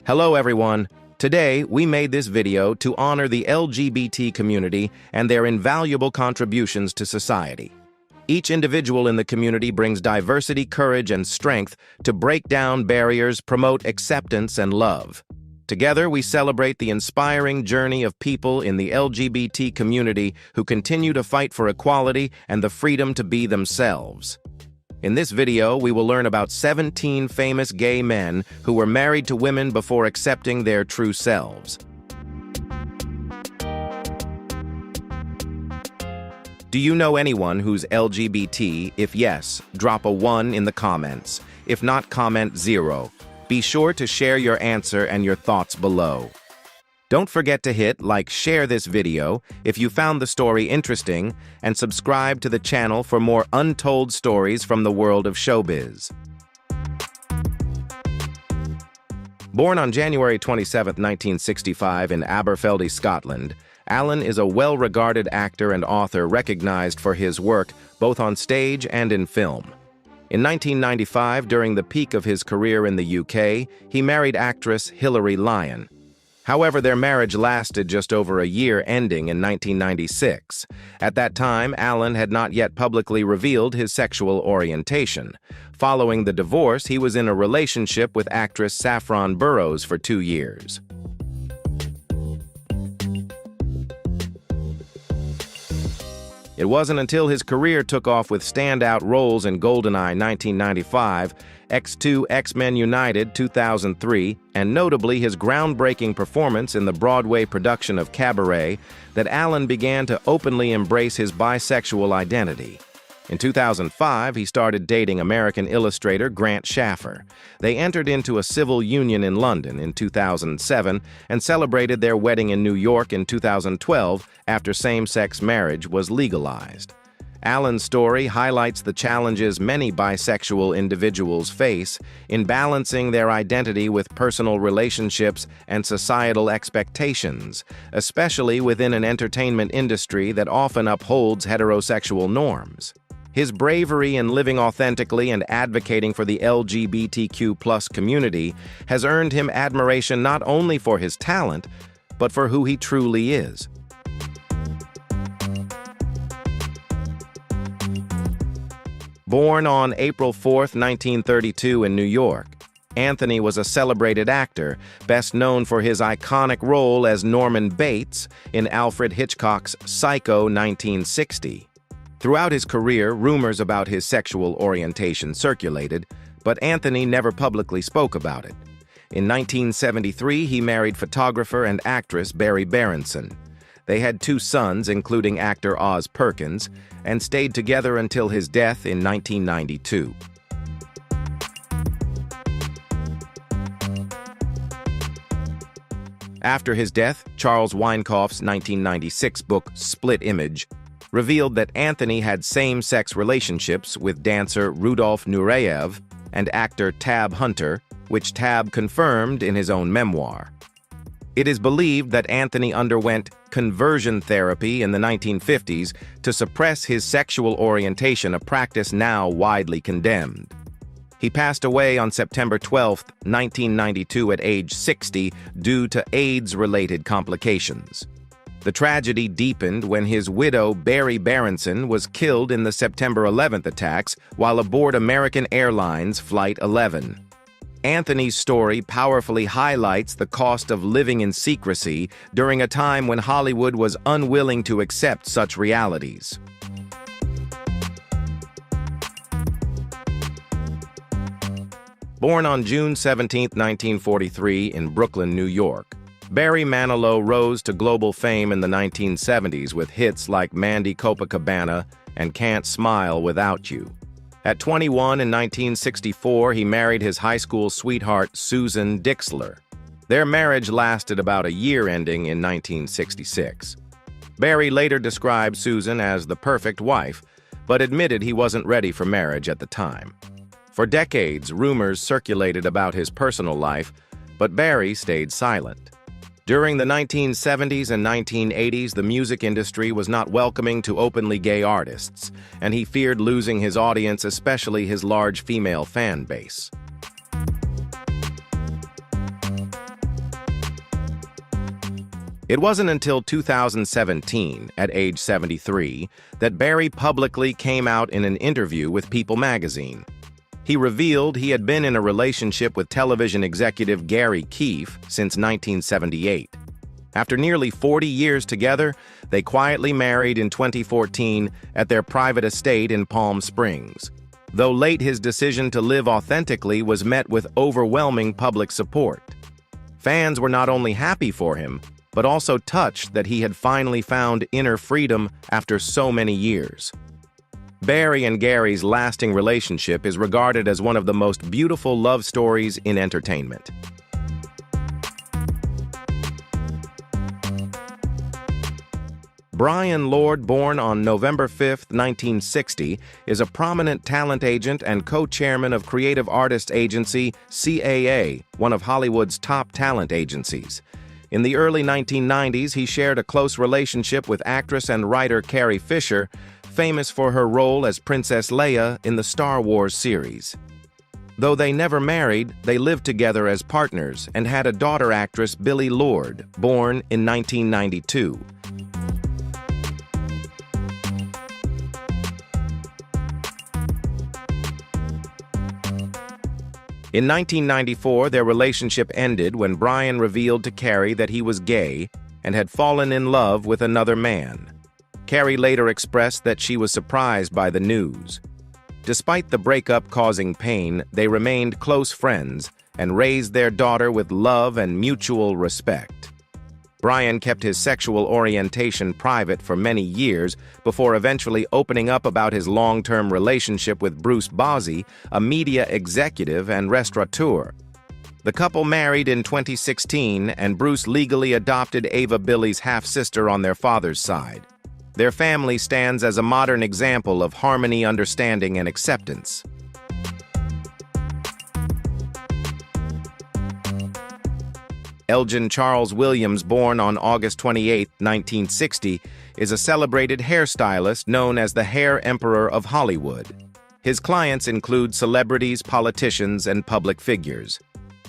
Hello everyone. Today, we made this video to honor the LGBT community and their invaluable contributions to society. Each individual in the community brings diversity, courage, and strength to break down barriers, promote acceptance, and love. Together, we celebrate the inspiring journey of people in the LGBT community who continue to fight for equality and the freedom to be themselves. In this video, we will learn about 17 famous gay men who were married to women before accepting their true selves. Do you know anyone who's LGBT? If yes, drop a 1 in the comments. If not, comment 0. Be sure to share your answer and your thoughts below. Don't forget to share this video if you found the story interesting, and subscribe to the channel for more untold stories from the world of showbiz. Born on January 27, 1965 in Aberfeldy, Scotland, Allan is a well-regarded actor and author recognized for his work both on stage and in film. In 1995, during the peak of his career in the UK, he married actress Hilary Lyon. However, their marriage lasted just over a year, ending in 1996. At that time, Allan had not yet publicly revealed his sexual orientation. Following the divorce, he was in a relationship with actress Saffron Burrows for 2 years. It wasn't until his career took off with standout roles in GoldenEye 1995, X2 X-Men United 2003, and notably his groundbreaking performance in the Broadway production of Cabaret, that Allan began to openly embrace his bisexual identity. In 2005, he started dating American illustrator Grant Shaffer. They entered into a civil union in London in 2007 and celebrated their wedding in New York in 2012 after same-sex marriage was legalized. Allan's story highlights the challenges many bisexual individuals face in balancing their identity with personal relationships and societal expectations, especially within an entertainment industry that often upholds heterosexual norms. His bravery in living authentically and advocating for the LGBTQ+ community has earned him admiration not only for his talent, but for who he truly is. Born on April 4, 1932 in New York, Anthony was a celebrated actor, best known for his iconic role as Norman Bates in Alfred Hitchcock's Psycho 1960. Throughout his career, rumors about his sexual orientation circulated, but Anthony never publicly spoke about it. In 1973, he married photographer and actress Barry Berenson. They had 2 sons, including actor Oz Perkins, and stayed together until his death in 1992. After his death, Charles Weinkauf's 1996 book Split Image revealed that Anthony had same-sex relationships with dancer Rudolf Nureyev and actor Tab Hunter, which Tab confirmed in his own memoir. It is believed that Anthony underwent conversion therapy in the 1950s to suppress his sexual orientation, a practice now widely condemned. He passed away on September 12, 1992 at age 60 due to AIDS-related complications. The tragedy deepened when his widow, Barry Berenson, was killed in the September 11th attacks while aboard American Airlines Flight 11. Anthony's story powerfully highlights the cost of living in secrecy during a time when Hollywood was unwilling to accept such realities. Born on June 17, 1943 in Brooklyn, New York, Barry Manilow rose to global fame in the 1970s with hits like Mandy Copacabana and Can't Smile Without You. At 21 in 1964, he married his high school sweetheart, Susan Dixler. Their marriage lasted about a year, ending in 1966. Barry later described Susan as the perfect wife, but admitted he wasn't ready for marriage at the time. For decades, rumors circulated about his personal life, but Barry stayed silent. During the 1970s and 1980s, the music industry was not welcoming to openly gay artists, and he feared losing his audience, especially his large female fan base. It wasn't until 2017, at age 73, that Barry publicly came out in an interview with People magazine. He revealed he had been in a relationship with television executive Gary Keefe since 1978. After nearly 40 years together, they quietly married in 2014 at their private estate in Palm Springs. Though late, his decision to live authentically was met with overwhelming public support. Fans were not only happy for him, but also touched that he had finally found inner freedom after so many years. Barry and Gary's lasting relationship is regarded as one of the most beautiful love stories in entertainment. Bryan Lourd, born on November 5, 1960, is a prominent talent agent and co-chairman of creative artists agency CAA, one of Hollywood's top talent agencies. In the early 1990s, he shared a close relationship with actress and writer Carrie Fisher, famous for her role as Princess Leia in the Star Wars series. Though they never married, they lived together as partners and had a daughter, actress Billie Lourd, born in 1992. In 1994, their relationship ended when Bryan revealed to Carrie that he was gay and had fallen in love with another man. Carrie later expressed that she was surprised by the news. Despite the breakup causing pain, they remained close friends and raised their daughter with love and mutual respect. Bryan kept his sexual orientation private for many years before eventually opening up about his long-term relationship with Bruce Bozzi, a media executive and restaurateur. The couple married in 2016, and Bruce legally adopted Ava, Billie's half-sister on their father's side. Their family stands as a modern example of harmony, understanding, and acceptance. Elgin Charles Williams, born on August 28, 1960, is a celebrated hairstylist known as the Hair Emperor of Hollywood. His clients include celebrities, politicians, and public figures.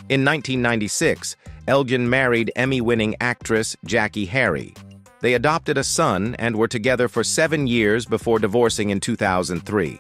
In 1996, Elgen married Emmy-winning actress Jackie Harry. They adopted a son and were together for 7 years before divorcing in 2003.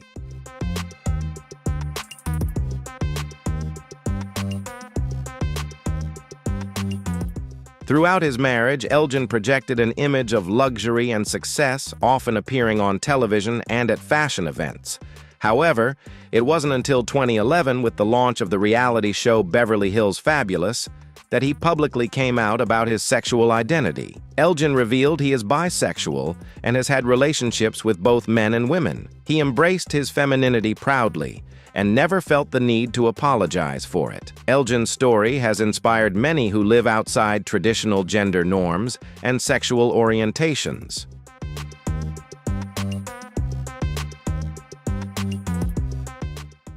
Throughout his marriage, Elgen projected an image of luxury and success, often appearing on television and at fashion events. However, it wasn't until 2011, with the launch of the reality show Beverly Hills Fabulous, that he publicly came out about his sexual identity. Elgen revealed he is bisexual and has had relationships with both men and women. He embraced his femininity proudly and never felt the need to apologize for it. Elgen's story has inspired many who live outside traditional gender norms and sexual orientations.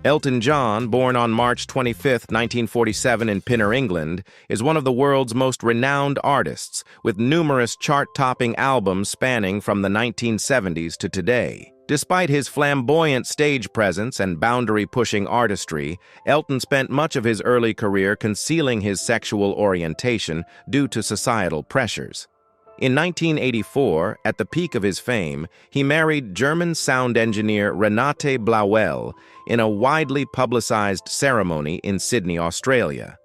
Elton John, born on March 25, 1947 in Pinner, England, is one of the world's most renowned artists, with numerous chart-topping albums spanning from the 1970s to today. Despite his flamboyant stage presence and boundary-pushing artistry, Elton spent much of his early career concealing his sexual orientation due to societal pressures. In 1984, at the peak of his fame, he married German sound engineer Renate Blauel in a widely publicized ceremony in Sydney, Australia.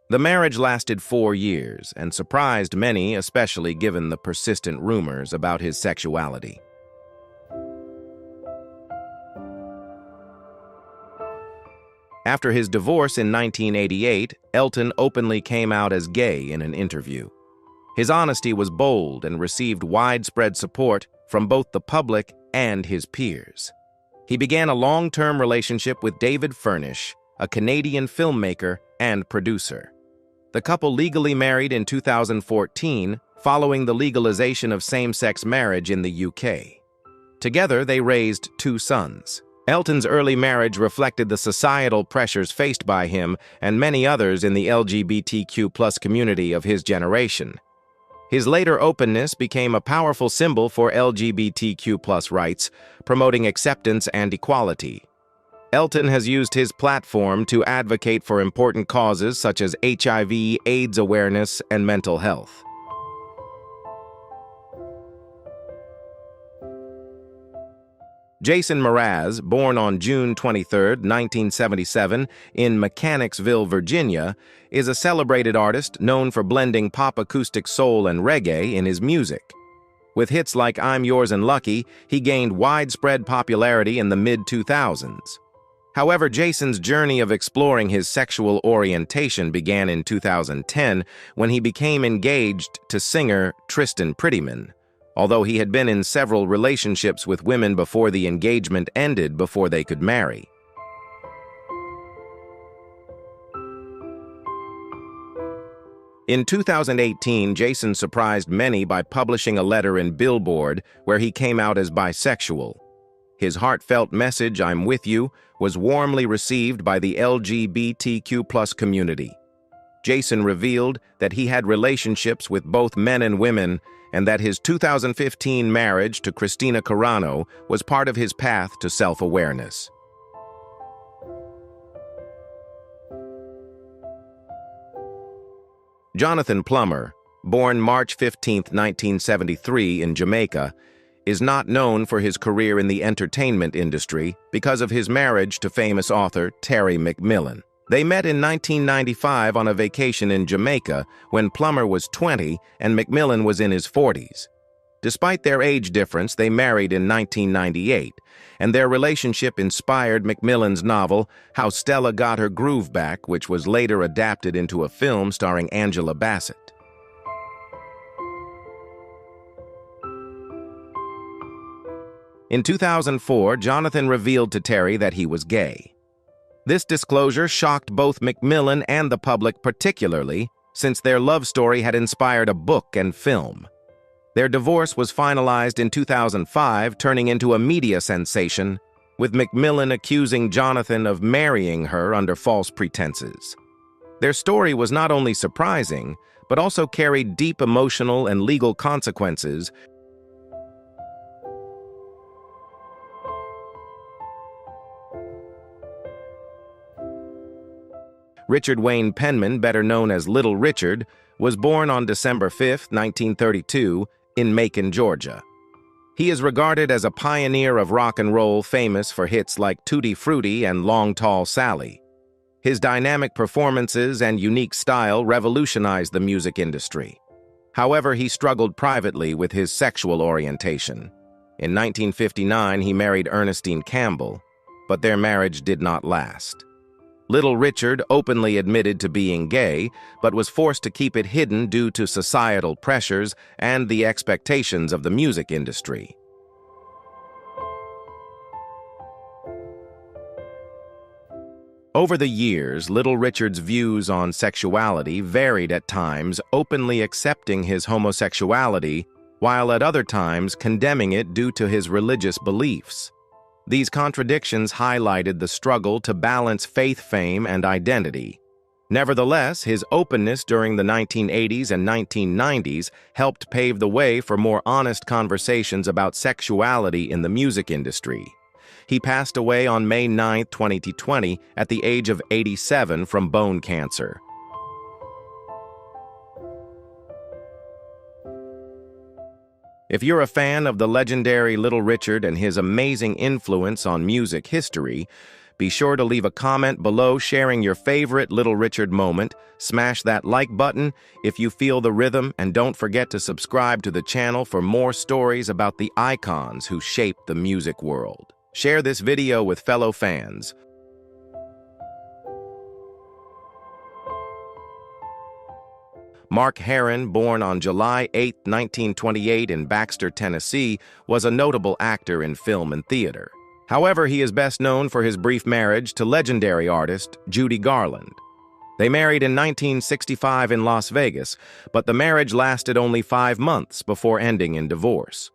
The marriage lasted 4 years and surprised many, especially given the persistent rumors about his sexuality. After his divorce in 1988, Elton openly came out as gay in an interview. His honesty was bold and received widespread support from both the public and his peers. He began a long-term relationship with David Furnish, a Canadian filmmaker and producer. The couple legally married in 2014, following the legalization of same-sex marriage in the UK. Together, they raised 2 sons. Elton's early marriage reflected the societal pressures faced by him and many others in the LGBTQ+ community of his generation. His later openness became a powerful symbol for LGBTQ+ rights, promoting acceptance and equality. Elton has used his platform to advocate for important causes such as HIV, AIDS awareness, and mental health. Jason Mraz, born on June 23, 1977, in Mechanicsville, Virginia, is a celebrated artist known for blending pop acoustic soul and reggae in his music. With hits like I'm Yours and Lucky, he gained widespread popularity in the mid-2000s. However, Jason's journey of exploring his sexual orientation began in 2010 when he became engaged to singer Tristan Prettyman, although he had been in several relationships with women before the engagement ended before they could marry. In 2018, Jason surprised many by publishing a letter in Billboard where he came out as bisexual. His heartfelt message, I'm with you, was warmly received by the LGBTQ+ community. Jason revealed that he had relationships with both men and women, and that his 2015 marriage to Christina Carano was part of his path to self-awareness. Jonathan Plummer, born March 15, 1973 in Jamaica, is not known for his career in the entertainment industry because of his marriage to famous author Terry McMillan. They met in 1995 on a vacation in Jamaica when Plummer was 20 and McMillan was in his 40s. Despite their age difference, they married in 1998, and their relationship inspired McMillan's novel How Stella Got Her Groove Back, which was later adapted into a film starring Angela Bassett. In 2004, Jonathan revealed to Terry that he was gay. This disclosure shocked both McMillan and the public particularly, since their love story had inspired a book and film. Their divorce was finalized in 2005, turning into a media sensation, with McMillan accusing Jonathan of marrying her under false pretenses. Their story was not only surprising, but also carried deep emotional and legal consequences. Richard Wayne Penman, better known as Little Richard, was born on December 5, 1932, in Macon, Georgia. He is regarded as a pioneer of rock and roll, famous for hits like Tutti Frutti and Long Tall Sally. His dynamic performances and unique style revolutionized the music industry. However, he struggled privately with his sexual orientation. In 1959, he married Ernestine Campbell, but their marriage did not last. Little Richard openly admitted to being gay, but was forced to keep it hidden due to societal pressures and the expectations of the music industry. Over the years, Little Richard's views on sexuality varied at times, openly accepting his homosexuality, while at other times condemning it due to his religious beliefs. These contradictions highlighted the struggle to balance faith, fame, and identity. Nevertheless, his openness during the 1980s and 1990s helped pave the way for more honest conversations about sexuality in the music industry. He passed away on May 9, 2020, at the age of 87 from bone cancer. If you're a fan of the legendary Little Richard and his amazing influence on music history, be sure to leave a comment below sharing your favorite Little Richard moment, smash that like button if you feel the rhythm, and don't forget to subscribe to the channel for more stories about the icons who shaped the music world. Share this video with fellow fans. Mark Herron, born on July 8, 1928 in Baxter, Tennessee, was a notable actor in film and theater. However, he is best known for his brief marriage to legendary artist Judy Garland. They married in 1965 in Las Vegas, but the marriage lasted only 5 months before ending in divorce.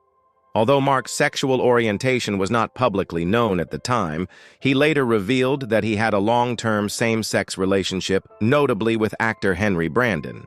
Although Mark's sexual orientation was not publicly known at the time, he later revealed that he had a long-term same-sex relationship, notably with actor Henry Brandon.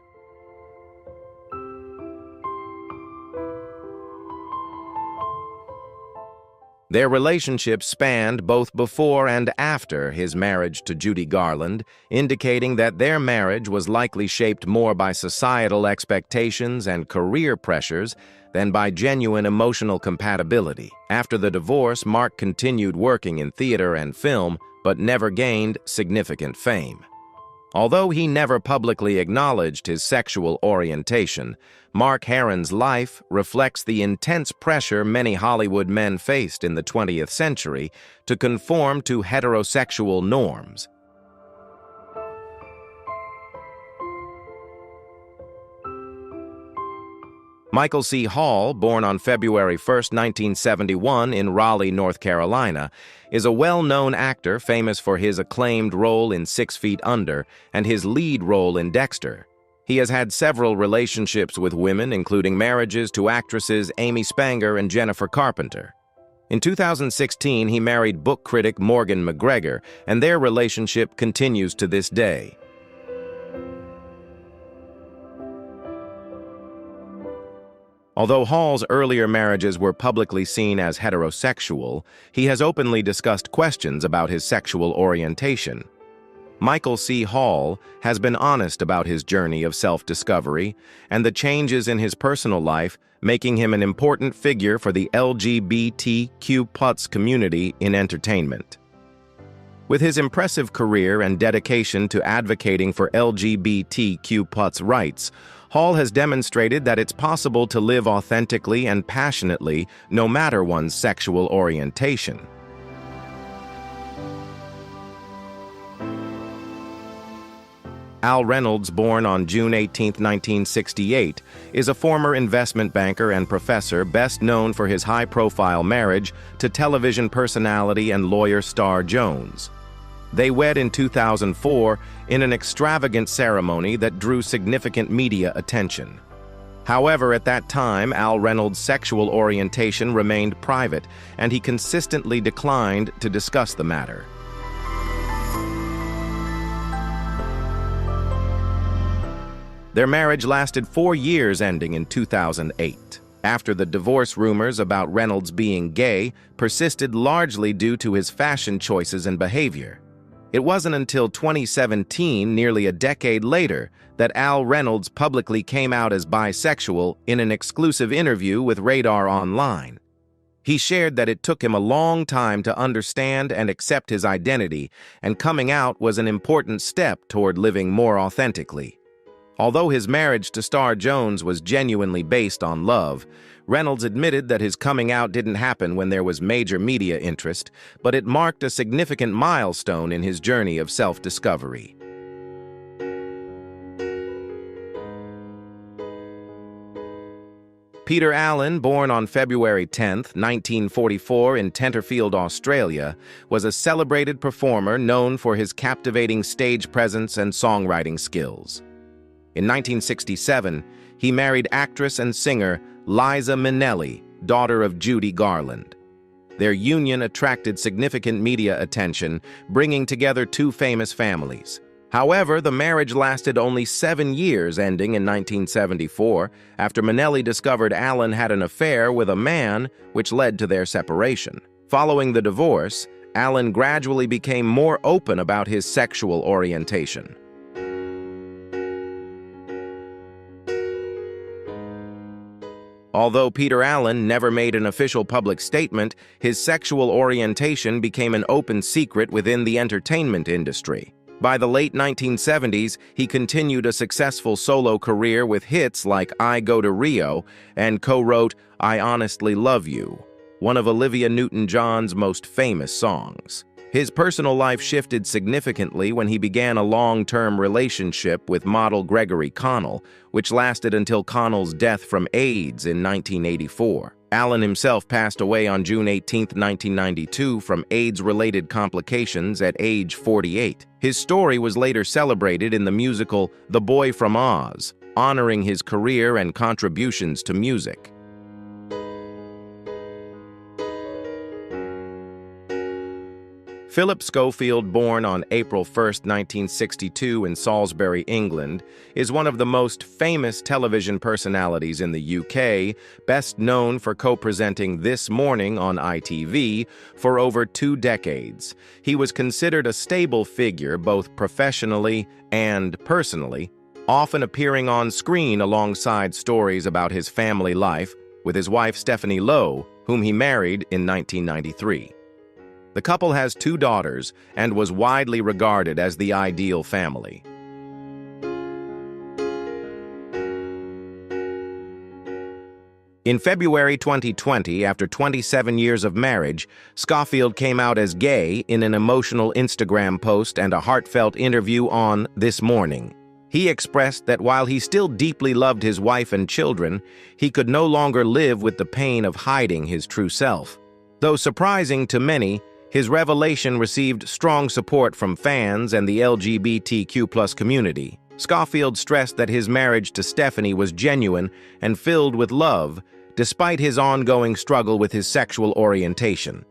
Their relationship spanned both before and after his marriage to Judy Garland, indicating that their marriage was likely shaped more by societal expectations and career pressures than by genuine emotional compatibility. After the divorce, Mark continued working in theater and film, but never gained significant fame. Although he never publicly acknowledged his sexual orientation, Mark Herron's life reflects the intense pressure many Hollywood men faced in the 20th century to conform to heterosexual norms. Michael C. Hall, born on February 1, 1971 in Raleigh, North Carolina, is a well-known actor famous for his acclaimed role in 6 Feet Under and his lead role in Dexter. He has had several relationships with women, including marriages to actresses Amy Spanger and Jennifer Carpenter. In 2016, he married book critic Morgan McGregor, and their relationship continues to this day. Although Hall's earlier marriages were publicly seen as heterosexual, he has openly discussed questions about his sexual orientation. Michael C. Hall has been honest about his journey of self-discovery and the changes in his personal life, making him an important figure for the LGBTQ+ community in entertainment. With his impressive career and dedication to advocating for LGBTQ+ rights, Hall has demonstrated that it's possible to live authentically and passionately no matter one's sexual orientation. Al Reynolds, born on June 18, 1968, is a former investment banker and professor best known for his high-profile marriage to television personality and lawyer Star Jones. They wed in 2004 in an extravagant ceremony that drew significant media attention. However, at that time, Al Reynolds' sexual orientation remained private, and he consistently declined to discuss the matter. Their marriage lasted 4 years, ending in 2008. After the divorce, rumors about Reynolds being gay persisted largely due to his fashion choices and behavior. It wasn't until 2017, nearly a decade later, that Al Reynolds publicly came out as bisexual in an exclusive interview with Radar Online. He shared that it took him a long time to understand and accept his identity, and coming out was an important step toward living more authentically. Although his marriage to Star Jones was genuinely based on love, Reynolds admitted that his coming out didn't happen when there was major media interest, but it marked a significant milestone in his journey of self-discovery. Peter Allen, born on February 10, 1944 in Tenterfield, Australia, was a celebrated performer known for his captivating stage presence and songwriting skills. In 1967, he married actress and singer Liza Minnelli, daughter of Judy Garland. Their union attracted significant media attention, bringing together 2 famous families. However, the marriage lasted only 7 years, ending in 1974, after Minnelli discovered Allen had an affair with a man, which led to their separation. Following the divorce, Allen gradually became more open about his sexual orientation. Although Peter Allen never made an official public statement, his sexual orientation became an open secret within the entertainment industry. By the late 1970s, he continued a successful solo career with hits like I Go to Rio and co-wrote I Honestly Love You, one of Olivia Newton-John's most famous songs. His personal life shifted significantly when he began a long-term relationship with model Gregory Connell, which lasted until Connell's death from AIDS in 1984. Allen himself passed away on June 18, 1992 from AIDS-related complications at age 48. His story was later celebrated in the musical The Boy from Oz, honoring his career and contributions to music. Philip Schofield, born on April 1, 1962 in Salisbury, England, is one of the most famous television personalities in the UK, best known for co-presenting This Morning on ITV for over 2 decades. He was considered a stable figure both professionally and personally, often appearing on screen alongside stories about his family life with his wife Stephanie Lowe, whom he married in 1993. The couple has 2 daughters and was widely regarded as the ideal family. In February 2020, after 27 years of marriage, Scoffield came out as gay in an emotional Instagram post and a heartfelt interview on This Morning. He expressed that while he still deeply loved his wife and children, he could no longer live with the pain of hiding his true self. Though surprising to many, his revelation received strong support from fans and the LGBTQ+ community. Scoffield stressed that his marriage to Stephanie was genuine and filled with love, despite his ongoing struggle with his sexual orientation.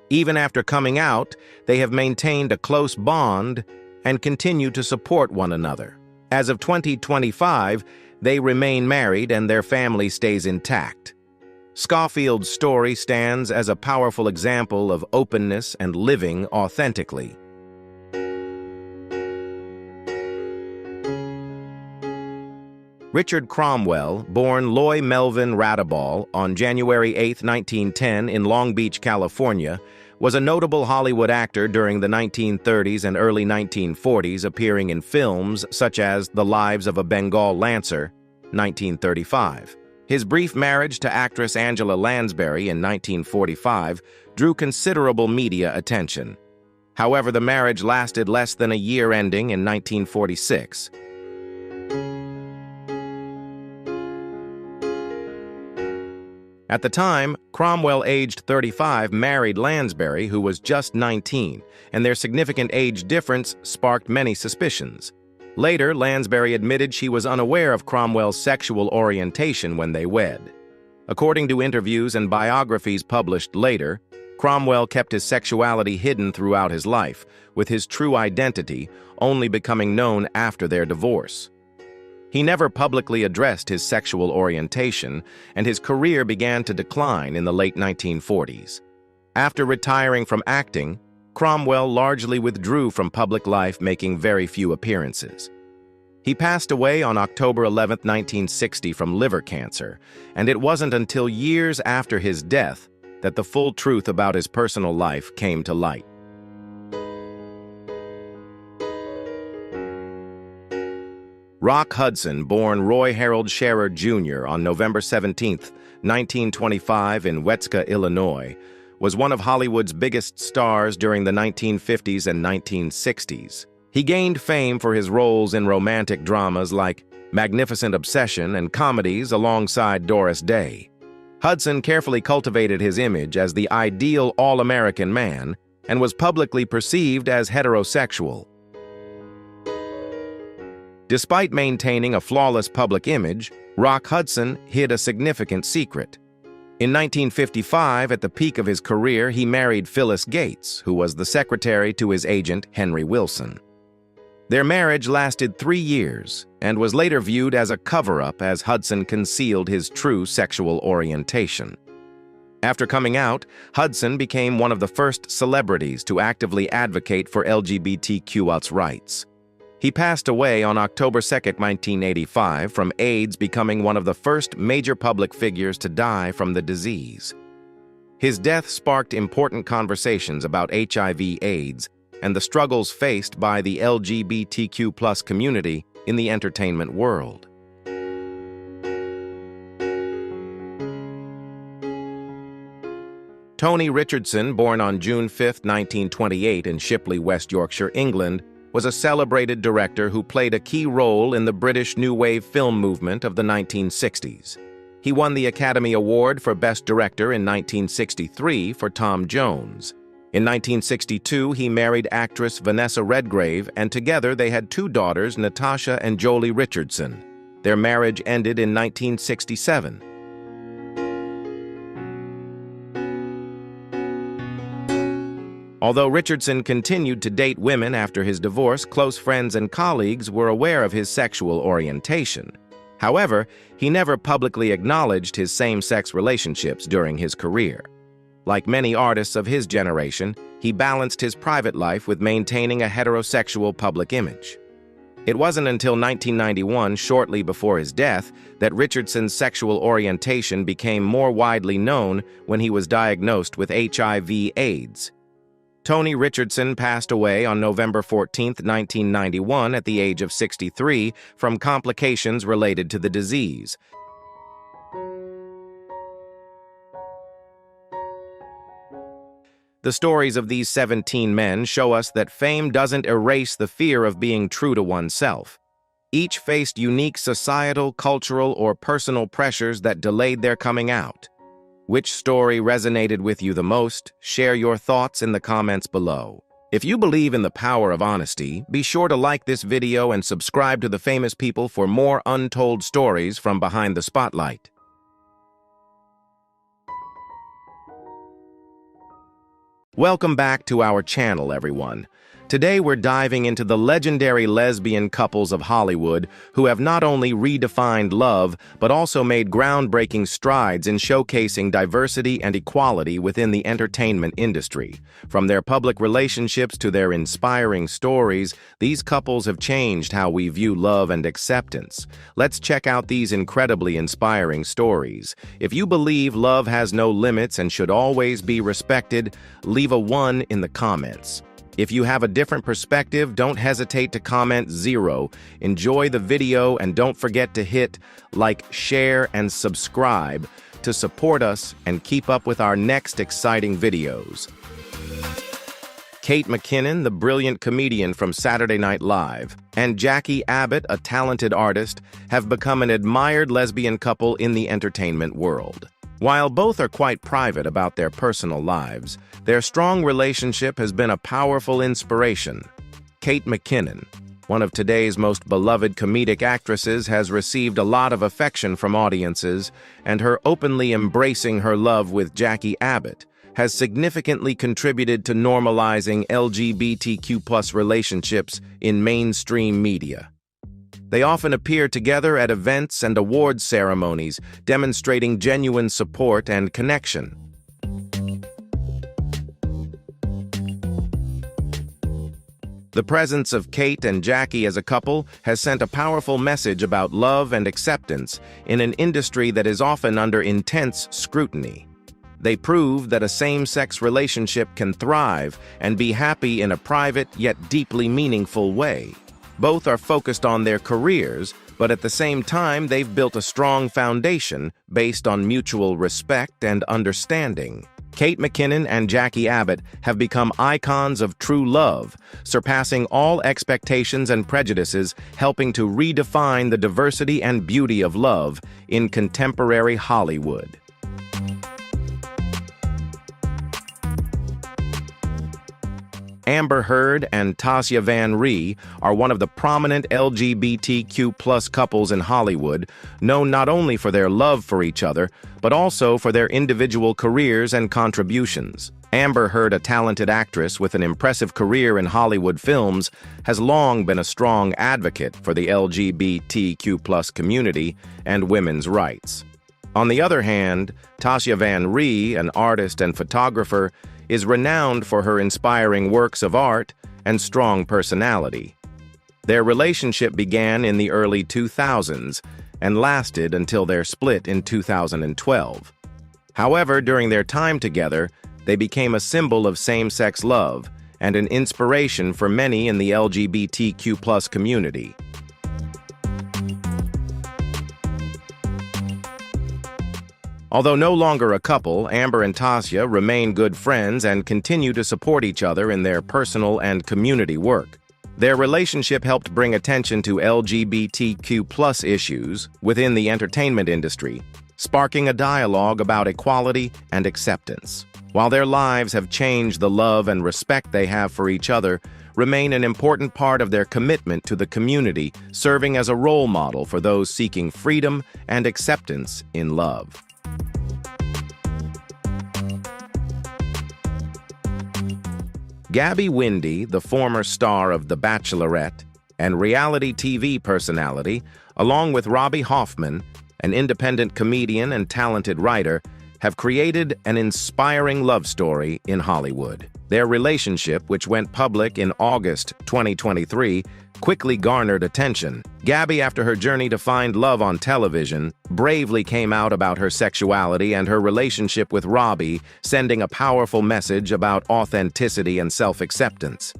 Even after coming out, they have maintained a close bond and continue to support one another. As of 2025, they remain married and their family stays intact. Scoffield's story stands as a powerful example of openness and living authentically. Richard Cromwell, born Loy Melvin Radaball on January 8, 1910 in Long Beach, California, was a notable Hollywood actor during the 1930s and early 1940s, appearing in films such as The Lives of a Bengal Lancer, 1935. His brief marriage to actress Angela Lansbury in 1945 drew considerable media attention. However, the marriage lasted less than a year, ending in 1946. At the time, Cromwell, aged 35, married Lansbury, who was just 19, and their significant age difference sparked many suspicions. Later, Lansbury admitted she was unaware of Cromwell's sexual orientation when they wed. According to interviews and biographies published later, Cromwell kept his sexuality hidden throughout his life, with his true identity only becoming known after their divorce. He never publicly addressed his sexual orientation, and his career began to decline in the late 1940s. After retiring from acting, Cromwell largely withdrew from public life, making very few appearances. He passed away on October 11, 1960 from liver cancer, and it wasn't until years after his death that the full truth about his personal life came to light. Rock Hudson, born Roy Harold Scherer Jr. on November 17, 1925 in Wetska, Illinois, was one of Hollywood's biggest stars during the 1950s and 1960s. He gained fame for his roles in romantic dramas like Magnificent Obsession and comedies alongside Doris Day. Hudson carefully cultivated his image as the ideal all-American man and was publicly perceived as heterosexual. Despite maintaining a flawless public image, Rock Hudson hid a significant secret. In 1955, at the peak of his career, he married Phyllis Gates, who was the secretary to his agent, Henry Wilson. Their marriage lasted 3 years and was later viewed as a cover-up as Hudson concealed his true sexual orientation. After coming out, Hudson became one of the first celebrities to actively advocate for LGBTQ rights. He passed away on October 2, 1985, from AIDS, becoming one of the first major public figures to die from the disease. His death sparked important conversations about HIV/AIDS and the struggles faced by the LGBTQ+ community in the entertainment world. Tony Richardson, born on June 5, 1928 in Shipley, West Yorkshire, England, was a celebrated director who played a key role in the British New Wave film movement of the 1960s. He won the Academy Award for Best Director in 1963 for Tom Jones. In 1962, he married actress Vanessa Redgrave, and together they had 2 daughters, Natasha and Jolie Richardson. Their marriage ended in 1967. Although Richardson continued to date women after his divorce, close friends and colleagues were aware of his sexual orientation. However, he never publicly acknowledged his same-sex relationships during his career. Like many artists of his generation, he balanced his private life with maintaining a heterosexual public image. It wasn't until 1991, shortly before his death, that Richardson's sexual orientation became more widely known when he was diagnosed with HIV/AIDS. Tony Richardson passed away on November 14, 1991, at the age of 63 from complications related to the disease. The stories of these 17 men show us that fame doesn't erase the fear of being true to oneself. Each faced unique societal, cultural, or personal pressures that delayed their coming out. Which story resonated with you the most? Share your thoughts in the comments below. If you believe in the power of honesty, be sure to like this video and subscribe to The Famous People for more untold stories from behind the spotlight. Welcome back to our channel, everyone. Today we're diving into the legendary lesbian couples of Hollywood who have not only redefined love, but also made groundbreaking strides in showcasing diversity and equality within the entertainment industry. From their public relationships to their inspiring stories, these couples have changed how we view love and acceptance. Let's check out these incredibly inspiring stories. If you believe love has no limits and should always be respected, leave a 1 in the comments. If you have a different perspective, don't hesitate to comment 0. Enjoy the video and don't forget to hit like, share, and subscribe to support us and keep up with our next exciting videos. Kate McKinnon, the brilliant comedian from Saturday Night Live, and Jackie Abbott, a talented artist, have become an admired lesbian couple in the entertainment world. While both are quite private about their personal lives, their strong relationship has been a powerful inspiration. Kate McKinnon, one of today's most beloved comedic actresses, has received a lot of affection from audiences, and her openly embracing her love with Jackie Abbott has significantly contributed to normalizing LGBTQ+ relationships in mainstream media. They often appear together at events and awards ceremonies, demonstrating genuine support and connection. The presence of Kate and Jackie as a couple has sent a powerful message about love and acceptance in an industry that is often under intense scrutiny. They prove that a same-sex relationship can thrive and be happy in a private yet deeply meaningful way. Both are focused on their careers, but at the same time, they've built a strong foundation based on mutual respect and understanding. Kate McKinnon and Jackie Abbott have become icons of true love, surpassing all expectations and prejudices, helping to redefine the diversity and beauty of love in contemporary Hollywood. Amber Heard and Tasya Van Ree are one of the prominent LGBTQ+ couples in Hollywood, known not only for their love for each other, but also for their individual careers and contributions. Amber Heard, a talented actress with an impressive career in Hollywood films, has long been a strong advocate for the LGBTQ+ community and women's rights. On the other hand, Tasya Van Ree, an artist and photographer, is renowned for her inspiring works of art and strong personality. Their relationship began in the early 2000s and lasted until their split in 2012. However, during their time together, they became a symbol of same-sex love and an inspiration for many in the LGBTQ+ community. Although no longer a couple, Amber and Tasya remain good friends and continue to support each other in their personal and community work. Their relationship helped bring attention to LGBTQ+ issues within the entertainment industry, sparking a dialogue about equality and acceptance. While their lives have changed, the love and respect they have for each other remain an important part of their commitment to the community, serving as a role model for those seeking freedom and acceptance in love. Gabby Windey, the former star of The Bachelorette and reality TV personality, along with Robbie Hoffman, an independent comedian and talented writer, have created an inspiring love story in Hollywood. Their relationship, which went public in August 2023, quickly garnered attention. Gabby, after her journey to find love on television, bravely came out about her sexuality and her relationship with Robbie, sending a powerful message about authenticity and self-acceptance.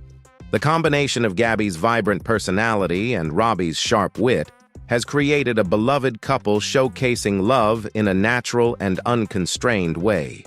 The combination of Gabby's vibrant personality and Robbie's sharp wit has created a beloved couple showcasing love in a natural and unconstrained way.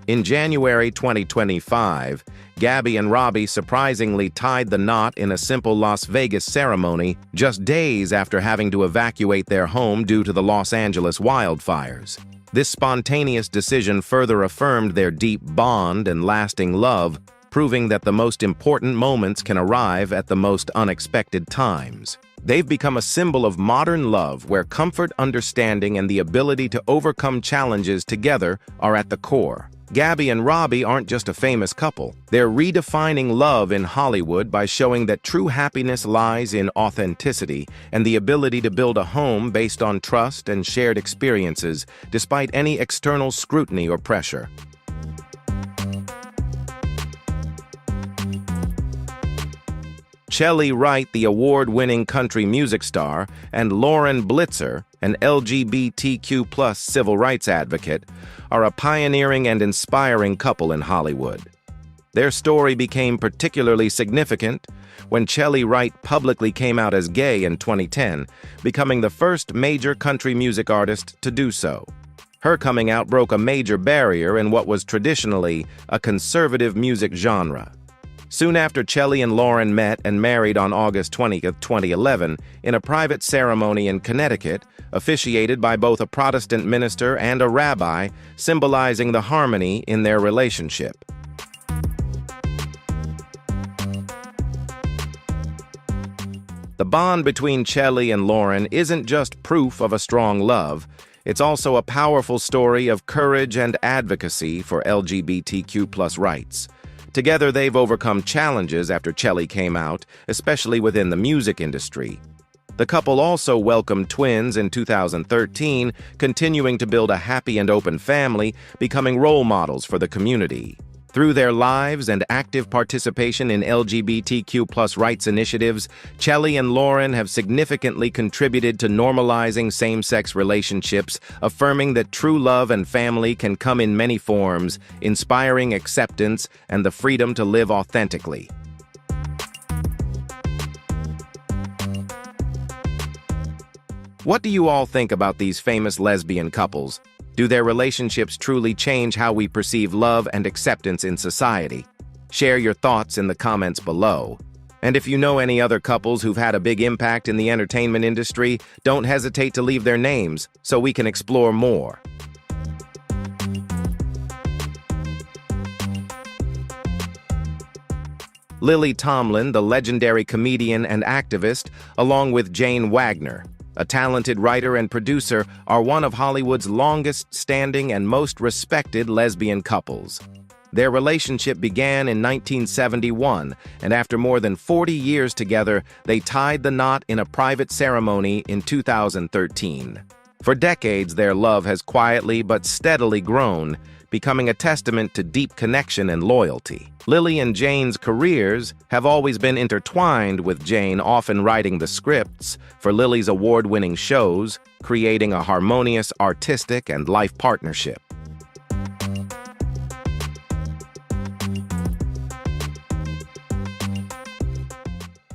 In January 2025, Gabby and Robbie surprisingly tied the knot in a simple Las Vegas ceremony just days after having to evacuate their home due to the Los Angeles wildfires. This spontaneous decision further affirmed their deep bond and lasting love, proving that the most important moments can arrive at the most unexpected times. They've become a symbol of modern love where comfort, understanding, and the ability to overcome challenges together are at the core. Gabby and Robbie aren't just a famous couple. They're redefining love in Hollywood by showing that true happiness lies in authenticity and the ability to build a home based on trust and shared experiences, despite any external scrutiny or pressure. Chely Wright, the award-winning country music star, and Lauren Blitzer, an LGBTQ+ civil rights advocate, are a pioneering and inspiring couple in Hollywood. Their story became particularly significant when Chely Wright publicly came out as gay in 2010, becoming the first major country music artist to do so. Her coming out broke a major barrier in what was traditionally a conservative music genre. Soon after, Chely and Lauren met and married on August 20, 2011, in a private ceremony in Connecticut, officiated by both a Protestant minister and a rabbi, symbolizing the harmony in their relationship. The bond between Chely and Lauren isn't just proof of a strong love, it's also a powerful story of courage and advocacy for LGBTQ+ rights. Together, they've overcome challenges after Chely came out, especially within the music industry. The couple also welcomed twins in 2013, continuing to build a happy and open family, becoming role models for the community. Through their lives and active participation in LGBTQ+ rights initiatives, Chely and Lauren have significantly contributed to normalizing same-sex relationships, affirming that true love and family can come in many forms, inspiring acceptance and the freedom to live authentically. What do you all think about these famous lesbian couples? Do their relationships truly change how we perceive love and acceptance in society? Share your thoughts in the comments below. And if you know any other couples who've had a big impact in the entertainment industry, don't hesitate to leave their names so we can explore more. Lily Tomlin, the legendary comedian and activist, along with Jane Wagner, a talented writer and producer, are one of Hollywood's longest-standing and most respected lesbian couples. Their relationship began in 1971, and after more than 40 years together, they tied the knot in a private ceremony in 2013. For decades, their love has quietly but steadily grown, becoming a testament to deep connection and loyalty. Lily and Jane's careers have always been intertwined, with Jane often writing the scripts for Lily's award-winning shows, creating a harmonious artistic and life partnership.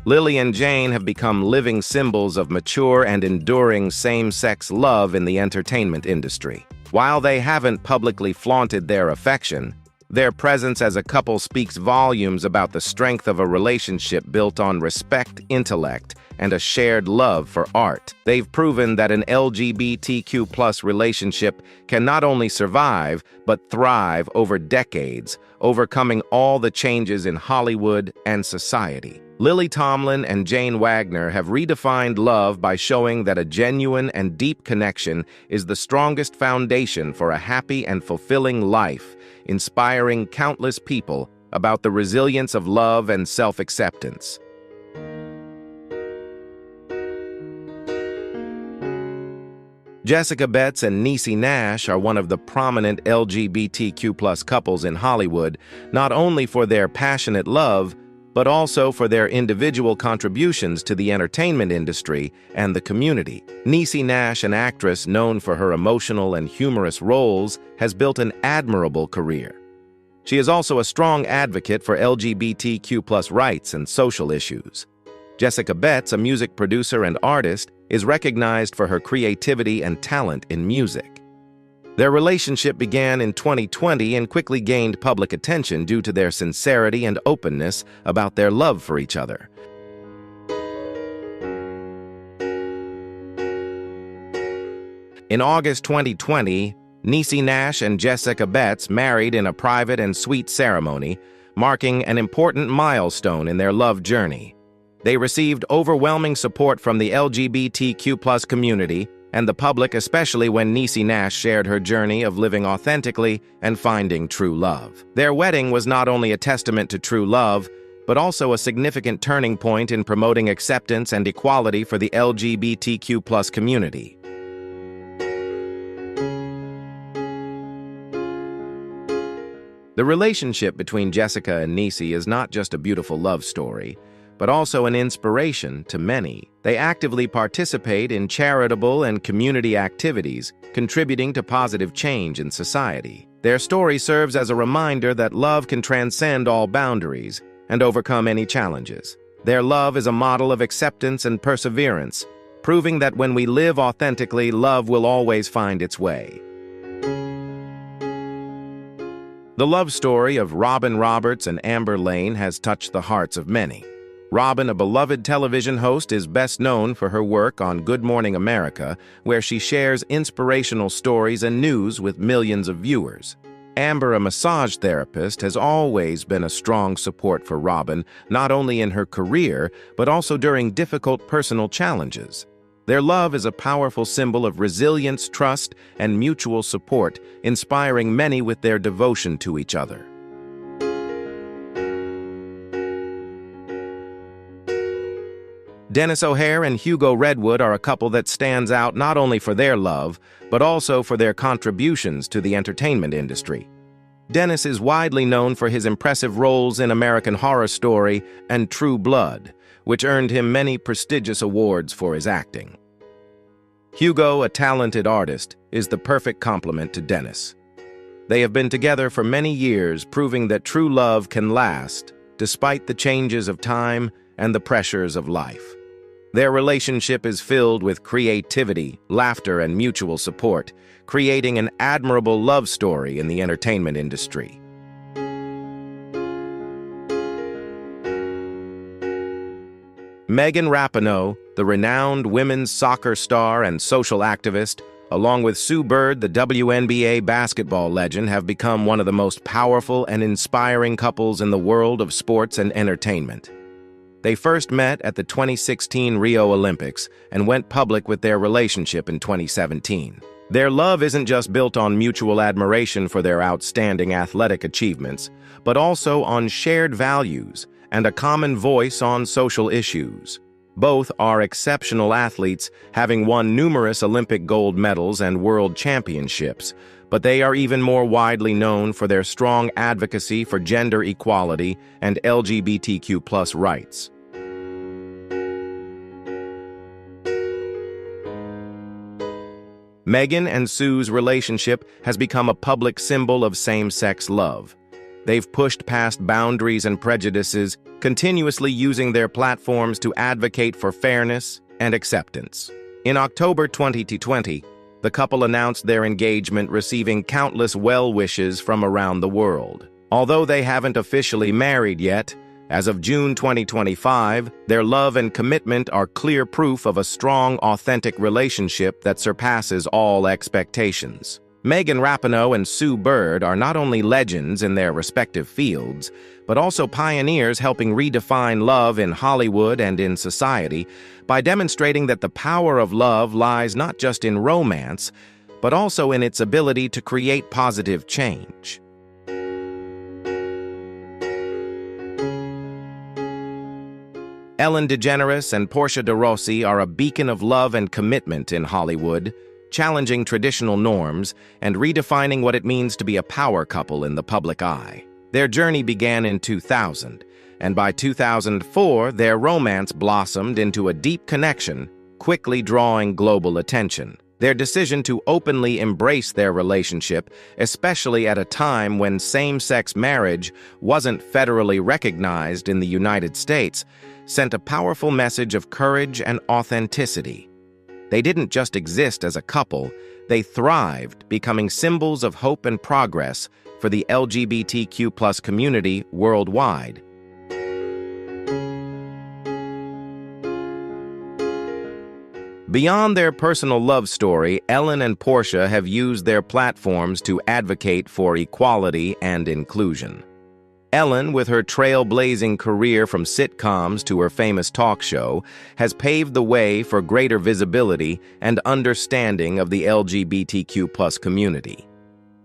Lily and Jane have become living symbols of mature and enduring same-sex love in the entertainment industry. While they haven't publicly flaunted their affection, their presence as a couple speaks volumes about the strength of a relationship built on respect, intellect, and a shared love for art. They've proven that an LGBTQ+ relationship can not only survive, but thrive over decades, overcoming all the changes in Hollywood and society. Lily Tomlin and Jane Wagner have redefined love by showing that a genuine and deep connection is the strongest foundation for a happy and fulfilling life, inspiring countless people about the resilience of love and self-acceptance. Jessica Betts and Niecy Nash are one of the prominent LGBTQ+ couples in Hollywood, not only for their passionate love, but also for their individual contributions to the entertainment industry and the community. Niecy Nash, an actress known for her emotional and humorous roles, has built an admirable career. She is also a strong advocate for LGBTQ+ rights and social issues. Jessica Betts, a music producer and artist, is recognized for her creativity and talent in music. Their relationship began in 2020 and quickly gained public attention due to their sincerity and openness about their love for each other. In August 2020, Niecy Nash and Jessica Betts married in a private and sweet ceremony, marking an important milestone in their love journey. They received overwhelming support from the LGBTQ+ community and the public, especially when Niecy Nash shared her journey of living authentically and finding true love. Their wedding was not only a testament to true love, but also a significant turning point in promoting acceptance and equality for the LGBTQ+ community. The relationship between Jessica and Niecy is not just a beautiful love story, but also an inspiration to many. They actively participate in charitable and community activities, contributing to positive change in society. Their story serves as a reminder that love can transcend all boundaries and overcome any challenges. Their love is a model of acceptance and perseverance, proving that when we live authentically, love will always find its way. The love story of Robin Roberts and Amber Lane has touched the hearts of many. Robin, a beloved television host, is best known for her work on Good Morning America, where she shares inspirational stories and news with millions of viewers. Amber, a massage therapist, has always been a strong support for Robin, not only in her career, but also during difficult personal challenges. Their love is a powerful symbol of resilience, trust, and mutual support, inspiring many with their devotion to each other. Dennis O'Hare and Hugo Redwood are a couple that stands out not only for their love, but also for their contributions to the entertainment industry. Dennis is widely known for his impressive roles in American Horror Story and True Blood, which earned him many prestigious awards for his acting. Hugo, a talented artist, is the perfect complement to Dennis. They have been together for many years, proving that true love can last, despite the changes of time and the pressures of life. Their relationship is filled with creativity, laughter, and mutual support, creating an admirable love story in the entertainment industry. Megan Rapinoe, the renowned women's soccer star and social activist, along with Sue Bird, the WNBA basketball legend, have become one of the most powerful and inspiring couples in the world of sports and entertainment. They first met at the 2016 Rio Olympics and went public with their relationship in 2017. Their love isn't just built on mutual admiration for their outstanding athletic achievements, but also on shared values and a common voice on social issues. Both are exceptional athletes, having won numerous Olympic gold medals and world championships, but they are even more widely known for their strong advocacy for gender equality and LGBTQ+ rights. Megan and Sue's relationship has become a public symbol of same-sex love. They've pushed past boundaries and prejudices, continuously using their platforms to advocate for fairness and acceptance. In October 2020, the couple announced their engagement, receiving countless well wishes from around the world. Although they haven't officially married yet, as of June 2025, their love and commitment are clear proof of a strong, authentic relationship that surpasses all expectations. Megan Rapinoe and Sue Bird are not only legends in their respective fields, but also pioneers helping redefine love in Hollywood and in society by demonstrating that the power of love lies not just in romance, but also in its ability to create positive change. Ellen DeGeneres and Portia de Rossi are a beacon of love and commitment in Hollywood, challenging traditional norms and redefining what it means to be a power couple in the public eye. Their journey began in 2000, and by 2004, their romance blossomed into a deep connection, quickly drawing global attention. Their decision to openly embrace their relationship, especially at a time when same-sex marriage wasn't federally recognized in the United States, sent a powerful message of courage and authenticity. They didn't just exist as a couple, they thrived, becoming symbols of hope and progress for the LGBTQ+ community worldwide. Beyond their personal love story, Ellen and Portia have used their platforms to advocate for equality and inclusion. Ellen, with her trailblazing career from sitcoms to her famous talk show, has paved the way for greater visibility and understanding of the LGBTQ+ community.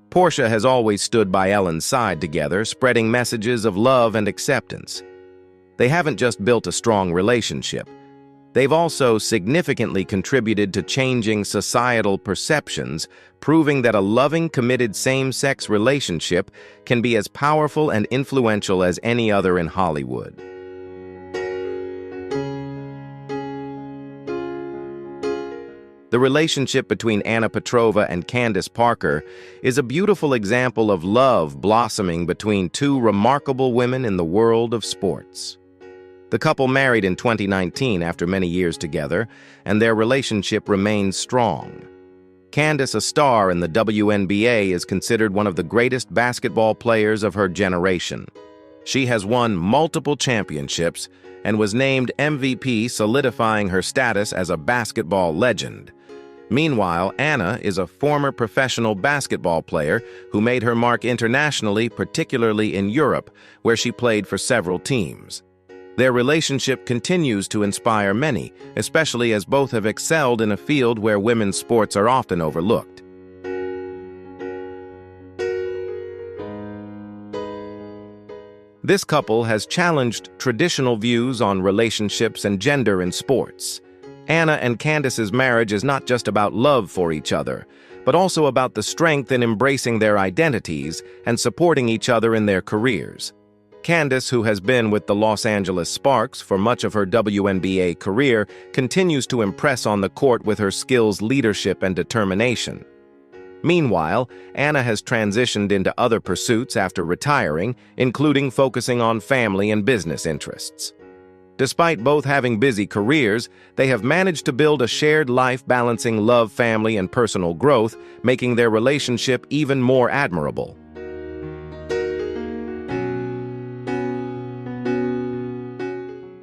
Portia has always stood by Ellen's side together, spreading messages of love and acceptance. They haven't just built a strong relationship. They've also significantly contributed to changing societal perceptions, proving that a loving, committed same-sex relationship can be as powerful and influential as any other in Hollywood. The relationship between Anna Petrova and Candace Parker is a beautiful example of love blossoming between two remarkable women in the world of sports. The couple married in 2019 after many years together, and their relationship remains strong. Candace, a star in the WNBA, is considered one of the greatest basketball players of her generation. She has won multiple championships and was named MVP, solidifying her status as a basketball legend. Meanwhile, Anna is a former professional basketball player who made her mark internationally, particularly in Europe, where she played for several teams. Their relationship continues to inspire many, especially as both have excelled in a field where women's sports are often overlooked. This couple has challenged traditional views on relationships and gender in sports. Anna and Candace's marriage is not just about love for each other, but also about the strength in embracing their identities and supporting each other in their careers. Candace, who has been with the Los Angeles Sparks for much of her WNBA career, continues to impress on the court with her skills, leadership, and determination. Meanwhile, Anna has transitioned into other pursuits after retiring, including focusing on family and business interests. Despite both having busy careers, they have managed to build a shared life balancing love, family, and personal growth, making their relationship even more admirable.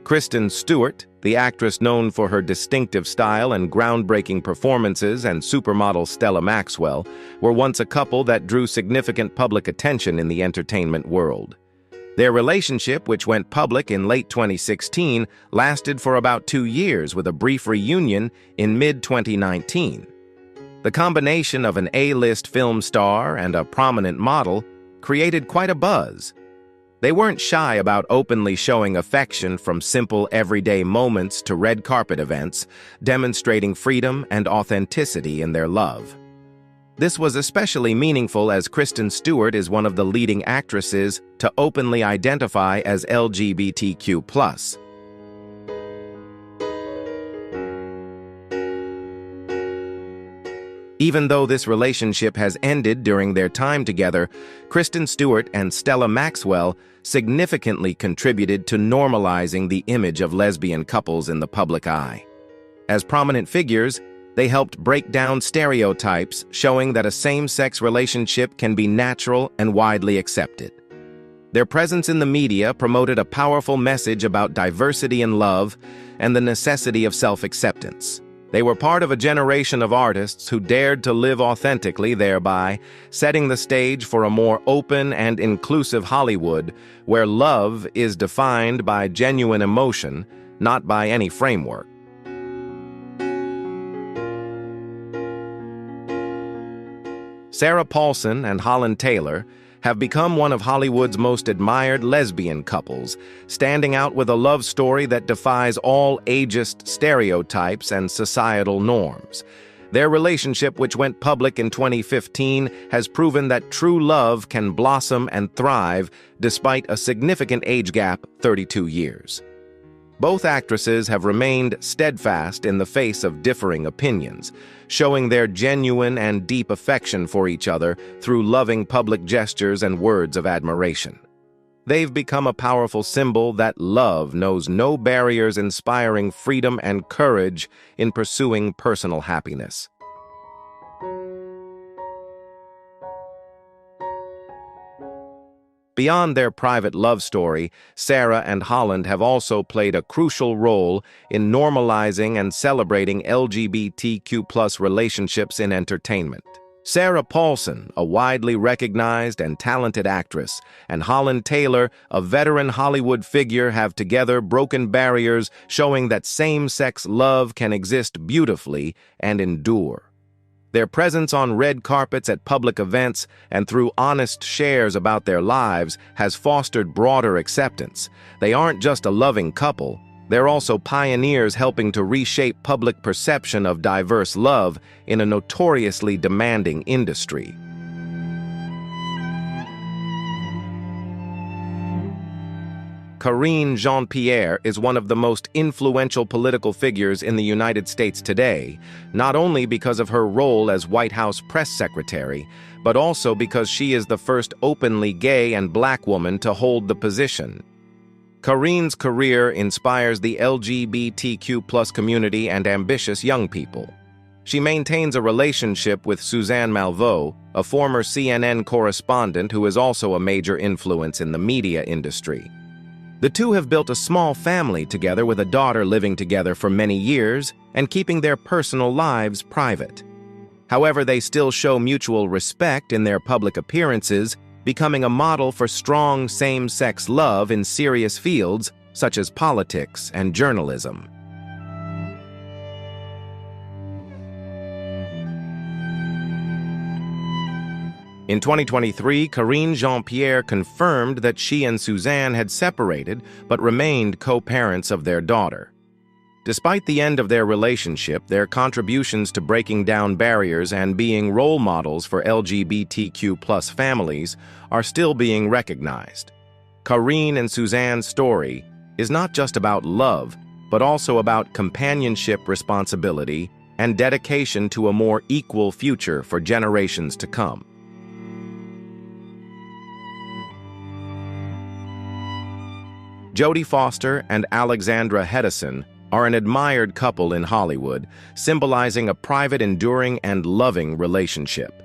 Kristen Stewart, the actress known for her distinctive style and groundbreaking performances, and supermodel Stella Maxwell, were once a couple that drew significant public attention in the entertainment world. Their relationship, which went public in late 2016, lasted for about 2 years with a brief reunion in mid-2019. The combination of an A-list film star and a prominent model created quite a buzz. They weren't shy about openly showing affection, from simple everyday moments to red carpet events, demonstrating freedom and authenticity in their love. This was especially meaningful as Kristen Stewart is one of the leading actresses to openly identify as LGBTQ+. Even though this relationship has ended during their time together, Kristen Stewart and Stella Maxwell significantly contributed to normalizing the image of lesbian couples in the public eye. As prominent figures, they helped break down stereotypes, showing that a same-sex relationship can be natural and widely accepted. Their presence in the media promoted a powerful message about diversity in love and the necessity of self-acceptance. They were part of a generation of artists who dared to live authentically, thereby setting the stage for a more open and inclusive Hollywood, where love is defined by genuine emotion, not by any framework. Sarah Paulson and Holland Taylor have become one of Hollywood's most admired lesbian couples, standing out with a love story that defies all ageist stereotypes and societal norms. Their relationship, which went public in 2015, has proven that true love can blossom and thrive despite a significant age gap, 32 years. Both actresses have remained steadfast in the face of differing opinions, showing their genuine and deep affection for each other through loving public gestures and words of admiration. They've become a powerful symbol that love knows no barriers, inspiring freedom and courage in pursuing personal happiness. Beyond their private love story, Sarah and Holland have also played a crucial role in normalizing and celebrating LGBTQ+ relationships in entertainment. Sarah Paulson, a widely recognized and talented actress, and Holland Taylor, a veteran Hollywood figure, have together broken barriers, showing that same-sex love can exist beautifully and endure. Their presence on red carpets at public events and through honest shares about their lives has fostered broader acceptance. They aren't just a loving couple, they're also pioneers helping to reshape public perception of diverse love in a notoriously demanding industry. Karine Jean-Pierre is one of the most influential political figures in the United States today, not only because of her role as White House press secretary, but also because she is the first openly gay and black woman to hold the position. Karine's career inspires the LGBTQ+ community and ambitious young people. She maintains a relationship with Suzanne Malveaux, a former CNN correspondent who is also a major influence in the media industry. The two have built a small family together with a daughter living together for many years and keeping their personal lives private. However, they still show mutual respect in their public appearances, becoming a model for strong same-sex love in serious fields such as politics and journalism. In 2023, Karine Jean-Pierre confirmed that she and Suzanne had separated but remained co-parents of their daughter. Despite the end of their relationship, their contributions to breaking down barriers and being role models for LGBTQ+ families are still being recognized. Karine and Suzanne's story is not just about love, but also about companionship, responsibility, and dedication to a more equal future for generations to come. Jodie Foster and Alexandra Hudson are an admired couple in Hollywood, symbolizing a private, enduring, and loving relationship.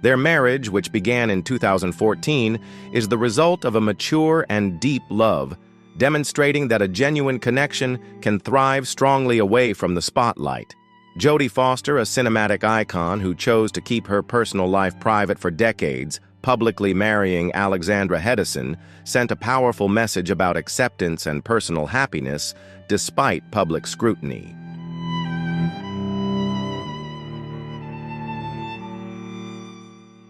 Their marriage, which began in 2014, is the result of a mature and deep love, demonstrating that a genuine connection can thrive strongly away from the spotlight. Jodie Foster, a cinematic icon who chose to keep her personal life private for decades, publicly marrying Alexandra Hudson, sent a powerful message about acceptance and personal happiness despite public scrutiny.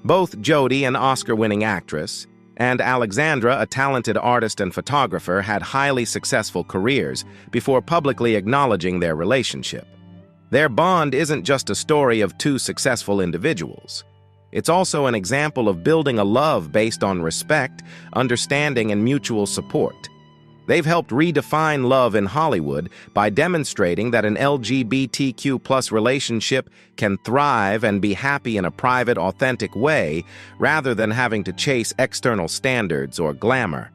Both Jodie, an Oscar-winning actress, and Alexandra, a talented artist and photographer, had highly successful careers before publicly acknowledging their relationship. Their bond isn't just a story of two successful individuals. It's also an example of building a love based on respect, understanding, and mutual support. They've helped redefine love in Hollywood by demonstrating that an LGBTQ+ relationship can thrive and be happy in a private, authentic way, rather than having to chase external standards or glamour.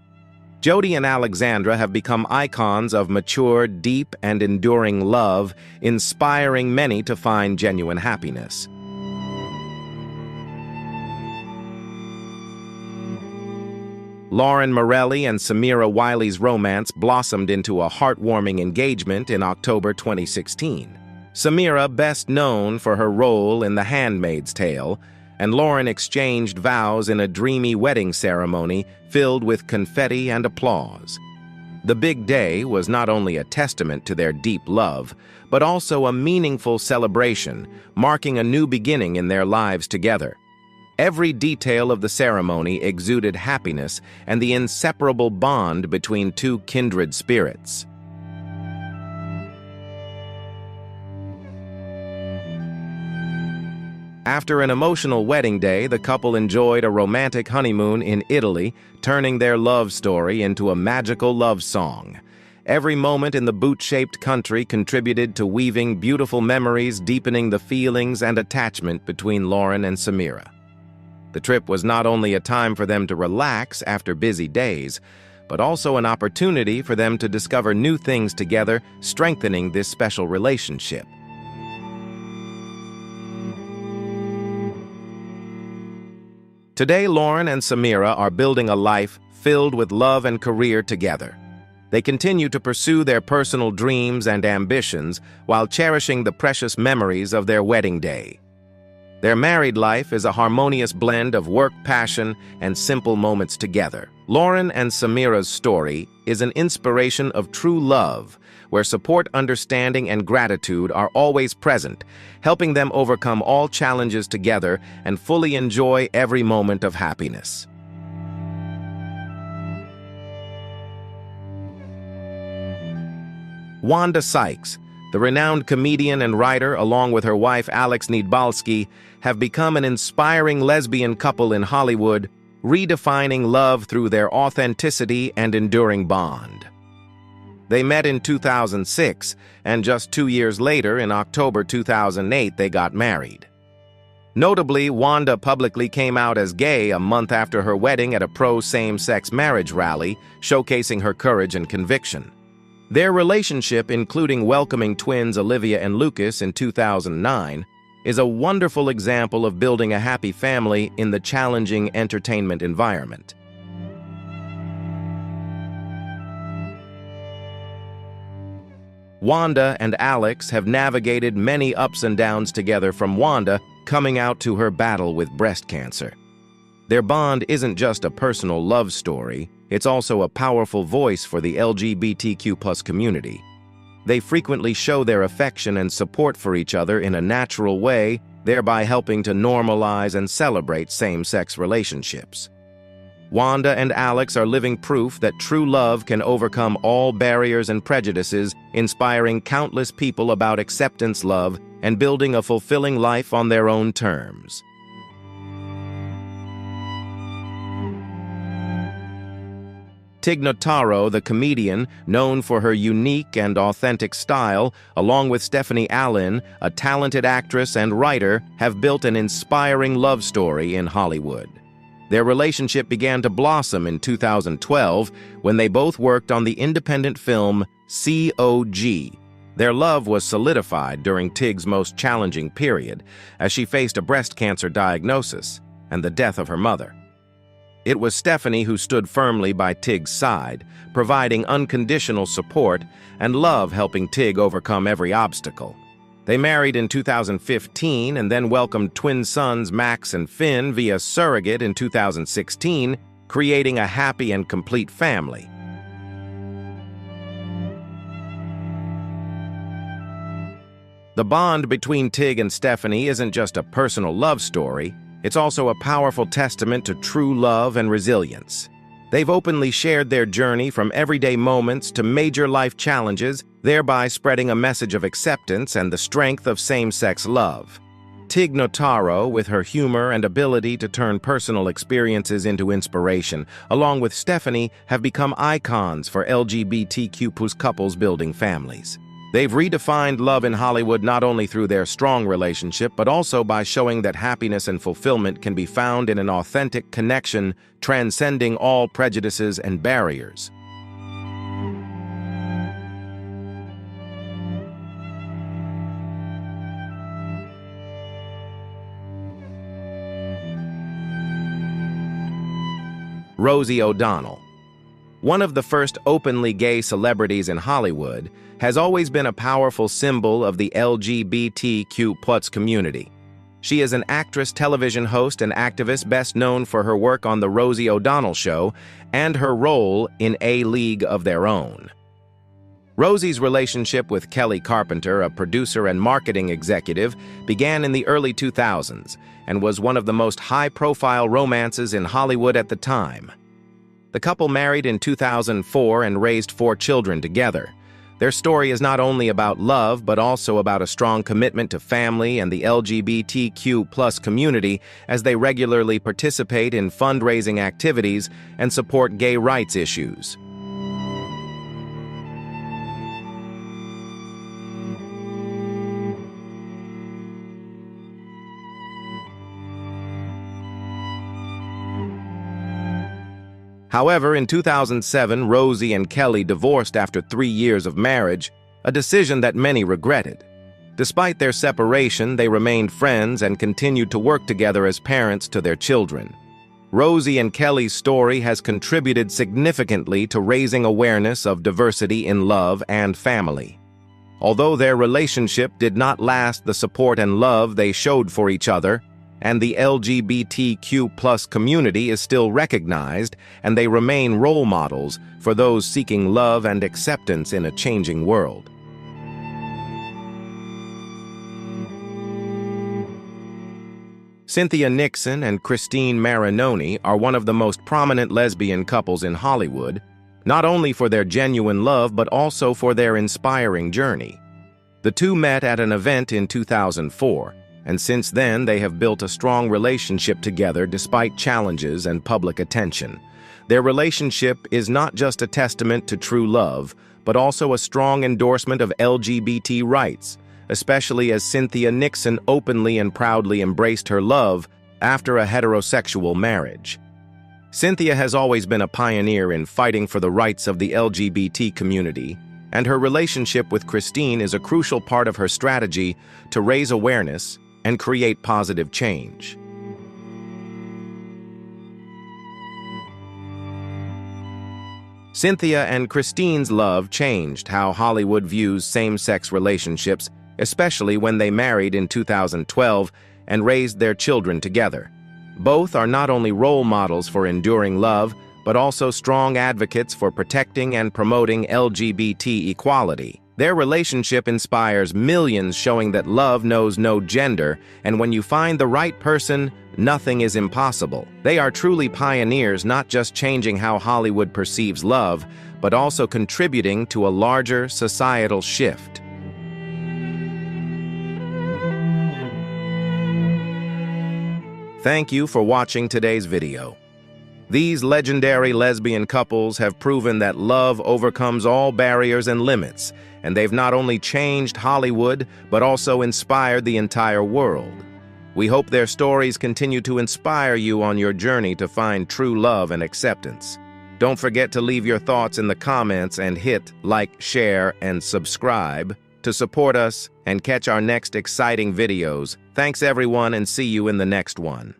Jodie and Alexandra have become icons of mature, deep, and enduring love, inspiring many to find genuine happiness. Lauren Morelli and Samira Wiley's romance blossomed into a heartwarming engagement in October 2016. Samira best known for her role in The Handmaid's Tale, and Lauren exchanged vows in a dreamy wedding ceremony filled with confetti and applause. The big day was not only a testament to their deep love, but also a meaningful celebration, marking a new beginning in their lives together. Every detail of the ceremony exuded happiness and the inseparable bond between two kindred spirits. After an emotional wedding day, the couple enjoyed a romantic honeymoon in Italy, turning their love story into a magical love song. Every moment in the boot-shaped country contributed to weaving beautiful memories, deepening the feelings and attachment between Lauren and Samira. The trip was not only a time for them to relax after busy days, but also an opportunity for them to discover new things together, strengthening this special relationship. Today, Lauren and Samira are building a life filled with love and career together. They continue to pursue their personal dreams and ambitions while cherishing the precious memories of their wedding day. Their married life is a harmonious blend of work, passion, and simple moments together. Lauren and Samira's story is an inspiration of true love, where support, understanding, and gratitude are always present, helping them overcome all challenges together and fully enjoy every moment of happiness. Wanda Sykes, the renowned comedian and writer, along with her wife Alex Niedbalski, have become an inspiring lesbian couple in Hollywood, redefining love through their authenticity and enduring bond. They met in 2006, and just 2 years later, in October 2008, they got married. Notably, Wanda publicly came out as gay a month after her wedding at a pro-same-sex marriage rally, showcasing her courage and conviction. Their relationship, including welcoming twins Olivia and Lucas in 2009, is a wonderful example of building a happy family in the challenging entertainment environment. Wanda and Alex have navigated many ups and downs together, from Wanda coming out to her battle with breast cancer. Their bond isn't just a personal love story, it's also a powerful voice for the LGBTQ+ community. They frequently show their affection and support for each other in a natural way, thereby helping to normalize and celebrate same-sex relationships. Wanda and Alex are living proof that true love can overcome all barriers and prejudices, inspiring countless people about acceptance, love, and building a fulfilling life on their own terms. Tig Notaro, the comedian, known for her unique and authentic style, along with Stephanie Allen, a talented actress and writer, have built an inspiring love story in Hollywood. Their relationship began to blossom in 2012 when they both worked on the independent film COG. Their love was solidified during Tig's most challenging period, as she faced a breast cancer diagnosis and the death of her mother. It was Stephanie who stood firmly by Tig's side, providing unconditional support and love, helping Tig overcome every obstacle. They married in 2015 and then welcomed twin sons Max and Finn via surrogate in 2016, creating a happy and complete family. The bond between Tig and Stephanie isn't just a personal love story, it's also a powerful testament to true love and resilience. They've openly shared their journey from everyday moments to major life challenges, thereby spreading a message of acceptance and the strength of same-sex love. Tig Notaro, with her humor and ability to turn personal experiences into inspiration, along with Stephanie, have become icons for LGBTQ+ couples building families. They've redefined love in Hollywood not only through their strong relationship, but also by showing that happiness and fulfillment can be found in an authentic connection, transcending all prejudices and barriers. Rosie O'Donnell. one of the first openly gay celebrities in Hollywood, has always been a powerful symbol of the LGBTQ+ community. She is an actress, television host, and activist best known for her work on The Rosie O'Donnell Show and her role in A League of Their Own. Rosie's relationship with Kelly Carpenter, a producer and marketing executive, began in the early 2000s and was one of the most high-profile romances in Hollywood at the time. The couple married in 2004 and raised 4 children together. Their story is not only about love, but also about a strong commitment to family and the LGBTQ+ community as they regularly participate in fundraising activities and support gay rights issues. However, in 2007, Rosie and Kelly divorced after 3 years of marriage, a decision that many regretted. Despite their separation, they remained friends and continued to work together as parents to their children. Rosie and Kelly's story has contributed significantly to raising awareness of diversity in love and family. Although their relationship did not last the support and love they showed for each other, and the LGBTQ+ community is still recognized, and they remain role models for those seeking love and acceptance in a changing world. Cynthia Nixon and Christine Marinoni are one of the most prominent lesbian couples in Hollywood, not only for their genuine love but also for their inspiring journey. The two met at an event in 2004, and since then they have built a strong relationship together despite challenges and public attention. Their relationship is not just a testament to true love, but also a strong endorsement of LGBT rights, especially as Cynthia Nixon openly and proudly embraced her love after a heterosexual marriage. Cynthia has always been a pioneer in fighting for the rights of the LGBT community, and her relationship with Christine is a crucial part of her strategy to raise awareness and create positive change. Cynthia and Christine's love changed how Hollywood views same-sex relationships, especially when they married in 2012 and raised their children together. Both are not only role models for enduring love, but also strong advocates for protecting and promoting LGBT equality. Their relationship inspires millions, showing that love knows no gender, and when you find the right person, nothing is impossible. They are truly pioneers, not just changing how Hollywood perceives love, but also contributing to a larger societal shift. Thank you for watching today's video. These legendary lesbian couples have proven that love overcomes all barriers and limits, and they've not only changed Hollywood, but also inspired the entire world. We hope their stories continue to inspire you on your journey to find true love and acceptance. Don't forget to leave your thoughts in the comments and hit like, share, and subscribe to support us and catch our next exciting videos. Thanks everyone, and see you in the next one.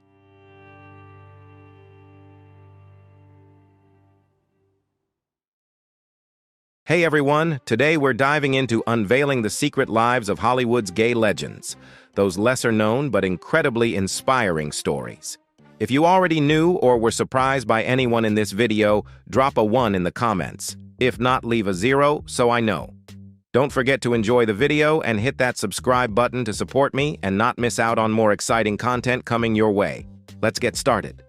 Hey everyone, today we're diving into unveiling the secret lives of Hollywood's gay legends, those lesser-known but incredibly inspiring stories. If you already knew or were surprised by anyone in this video, drop a 1 in the comments. If not, leave a 0 so I know. Don't forget to enjoy the video and hit that subscribe button to support me and not miss out on more exciting content coming your way. Let's get started.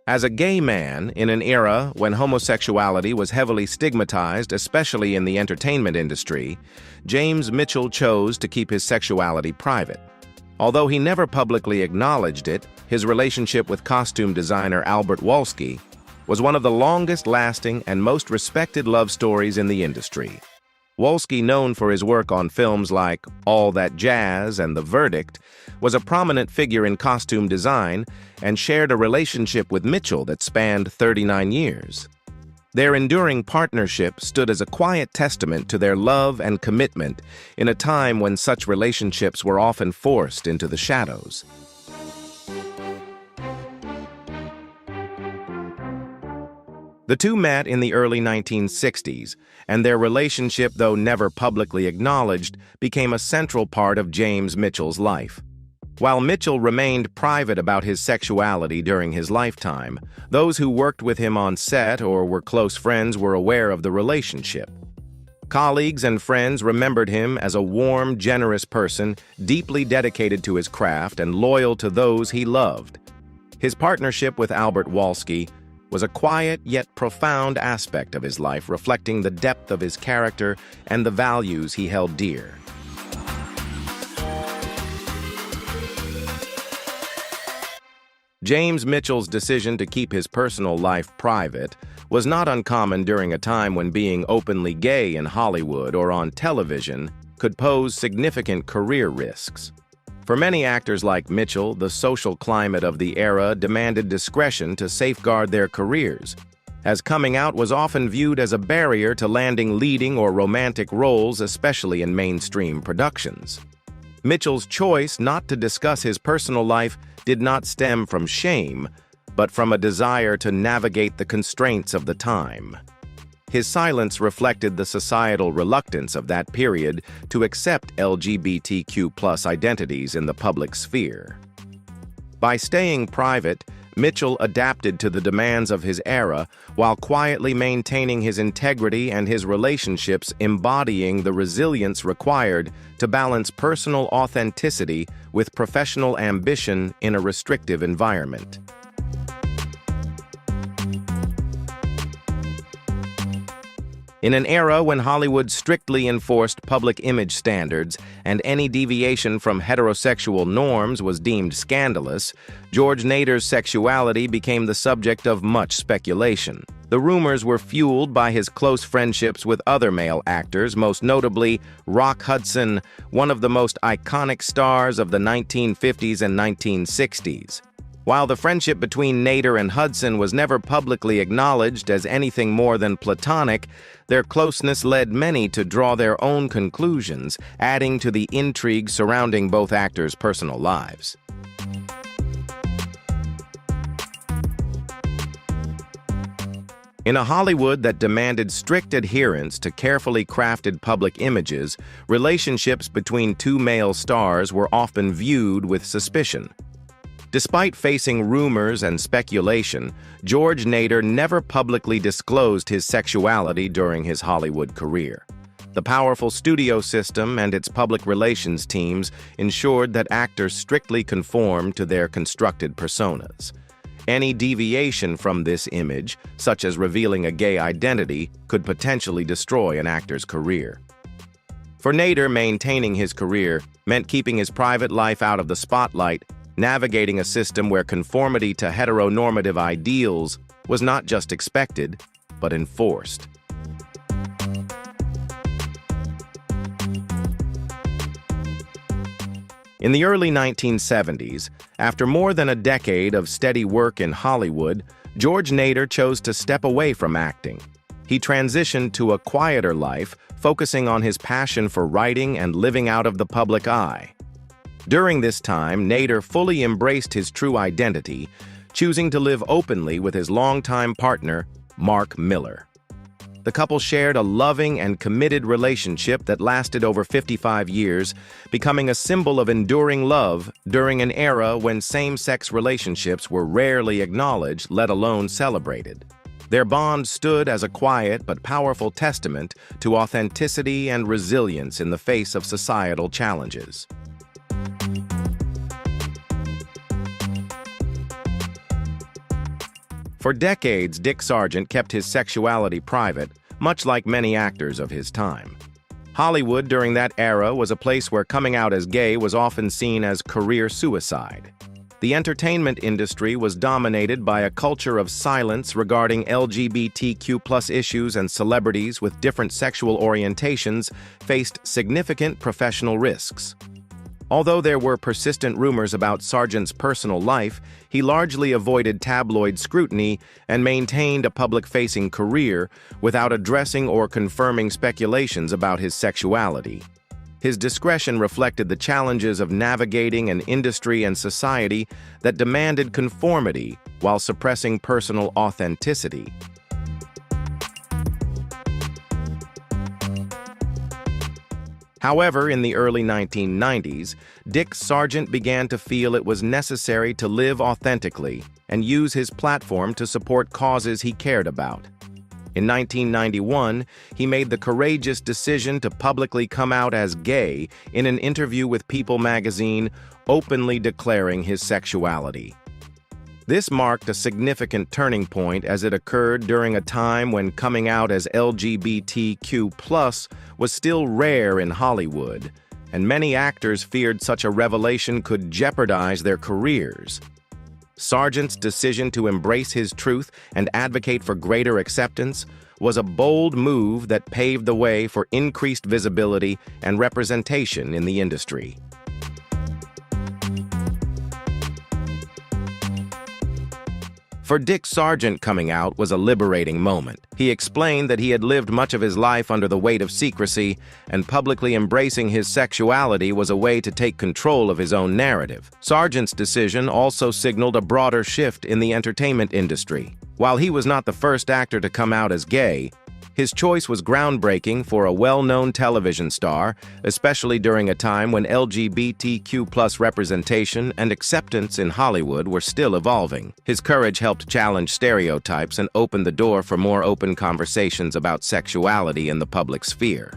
As a gay man in an era when homosexuality was heavily stigmatized, especially in the entertainment industry, James Mitchell chose to keep his sexuality private. Although he never publicly acknowledged it, his relationship with costume designer Albert Wolski was one of the longest-lasting and most respected love stories in the industry. Wolski, known for his work on films like All That Jazz and The Verdict, was a prominent figure in costume design and shared a relationship with Mitchell that spanned 39 years. Their enduring partnership stood as a quiet testament to their love and commitment in a time when such relationships were often forced into the shadows. The two met in the early 1960s, and their relationship, though never publicly acknowledged, became a central part of James Mitchell's life. While Mitchell remained private about his sexuality during his lifetime, those who worked with him on set or were close friends were aware of the relationship. Colleagues and friends remembered him as a warm, generous person, deeply dedicated to his craft and loyal to those he loved. His partnership with Albert Wolsky was a quiet yet profound aspect of his life, reflecting the depth of his character and the values he held dear. James Mitchell's decision to keep his personal life private was not uncommon during a time when being openly gay in Hollywood or on television could pose significant career risks. For many actors like Mitchell, the social climate of the era demanded discretion to safeguard their careers, as coming out was often viewed as a barrier to landing leading or romantic roles, especially in mainstream productions. Mitchell's choice not to discuss his personal life did not stem from shame, but from a desire to navigate the constraints of the time. His silence reflected the societal reluctance of that period to accept LGBTQ+ identities in the public sphere. By staying private, Mitchell adapted to the demands of his era while quietly maintaining his integrity and his relationships, embodying the resilience required to balance personal authenticity with professional ambition in a restrictive environment. In an era when Hollywood strictly enforced public image standards and any deviation from heterosexual norms was deemed scandalous, George Nader's sexuality became the subject of much speculation. The rumors were fueled by his close friendships with other male actors, most notably Rock Hudson, one of the most iconic stars of the 1950s and 1960s. While the friendship between Nader and Hudson was never publicly acknowledged as anything more than platonic, their closeness led many to draw their own conclusions, adding to the intrigue surrounding both actors' personal lives. In a Hollywood that demanded strict adherence to carefully crafted public images, relationships between two male stars were often viewed with suspicion. Despite facing rumors and speculation, George Nader never publicly disclosed his sexuality during his Hollywood career. The powerful studio system and its public relations teams ensured that actors strictly conformed to their constructed personas. Any deviation from this image, such as revealing a gay identity, could potentially destroy an actor's career. For Nader, maintaining his career meant keeping his private life out of the spotlight, navigating a system where conformity to heteronormative ideals was not just expected, but enforced. In the early 1970s, after more than a decade of steady work in Hollywood, George Nader chose to step away from acting. He transitioned to a quieter life, focusing on his passion for writing and living out of the public eye. During this time, Nader fully embraced his true identity, choosing to live openly with his longtime partner, Mark Miller. The couple shared a loving and committed relationship that lasted over 55 years, becoming a symbol of enduring love during an era when same-sex relationships were rarely acknowledged, let alone celebrated. Their bond stood as a quiet but powerful testament to authenticity and resilience in the face of societal challenges. For decades, Dick Sargent kept his sexuality private, much like many actors of his time. Hollywood during that era was a place where coming out as gay was often seen as career suicide. The entertainment industry was dominated by a culture of silence regarding LGBTQ+ issues, and celebrities with different sexual orientations faced significant professional risks. Although there were persistent rumors about Sargent's personal life, he largely avoided tabloid scrutiny and maintained a public-facing career without addressing or confirming speculations about his sexuality. His discretion reflected the challenges of navigating an industry and society that demanded conformity while suppressing personal authenticity. However, in the early 1990s, Dick Sargent began to feel it was necessary to live authentically and use his platform to support causes he cared about. In 1991, he made the courageous decision to publicly come out as gay in an interview with People magazine, openly declaring his sexuality. This marked a significant turning point as it occurred during a time when coming out as LGBTQ+ was still rare in Hollywood, and many actors feared such a revelation could jeopardize their careers. Sargent's decision to embrace his truth and advocate for greater acceptance was a bold move that paved the way for increased visibility and representation in the industry. For Dick Sargent, coming out was a liberating moment. He explained that he had lived much of his life under the weight of secrecy, and publicly embracing his sexuality was a way to take control of his own narrative. Sargent's decision also signaled a broader shift in the entertainment industry. While he was not the first actor to come out as gay, his choice was groundbreaking for a well-known television star, especially during a time when LGBTQ+ representation and acceptance in Hollywood were still evolving. His courage helped challenge stereotypes and open the door for more open conversations about sexuality in the public sphere.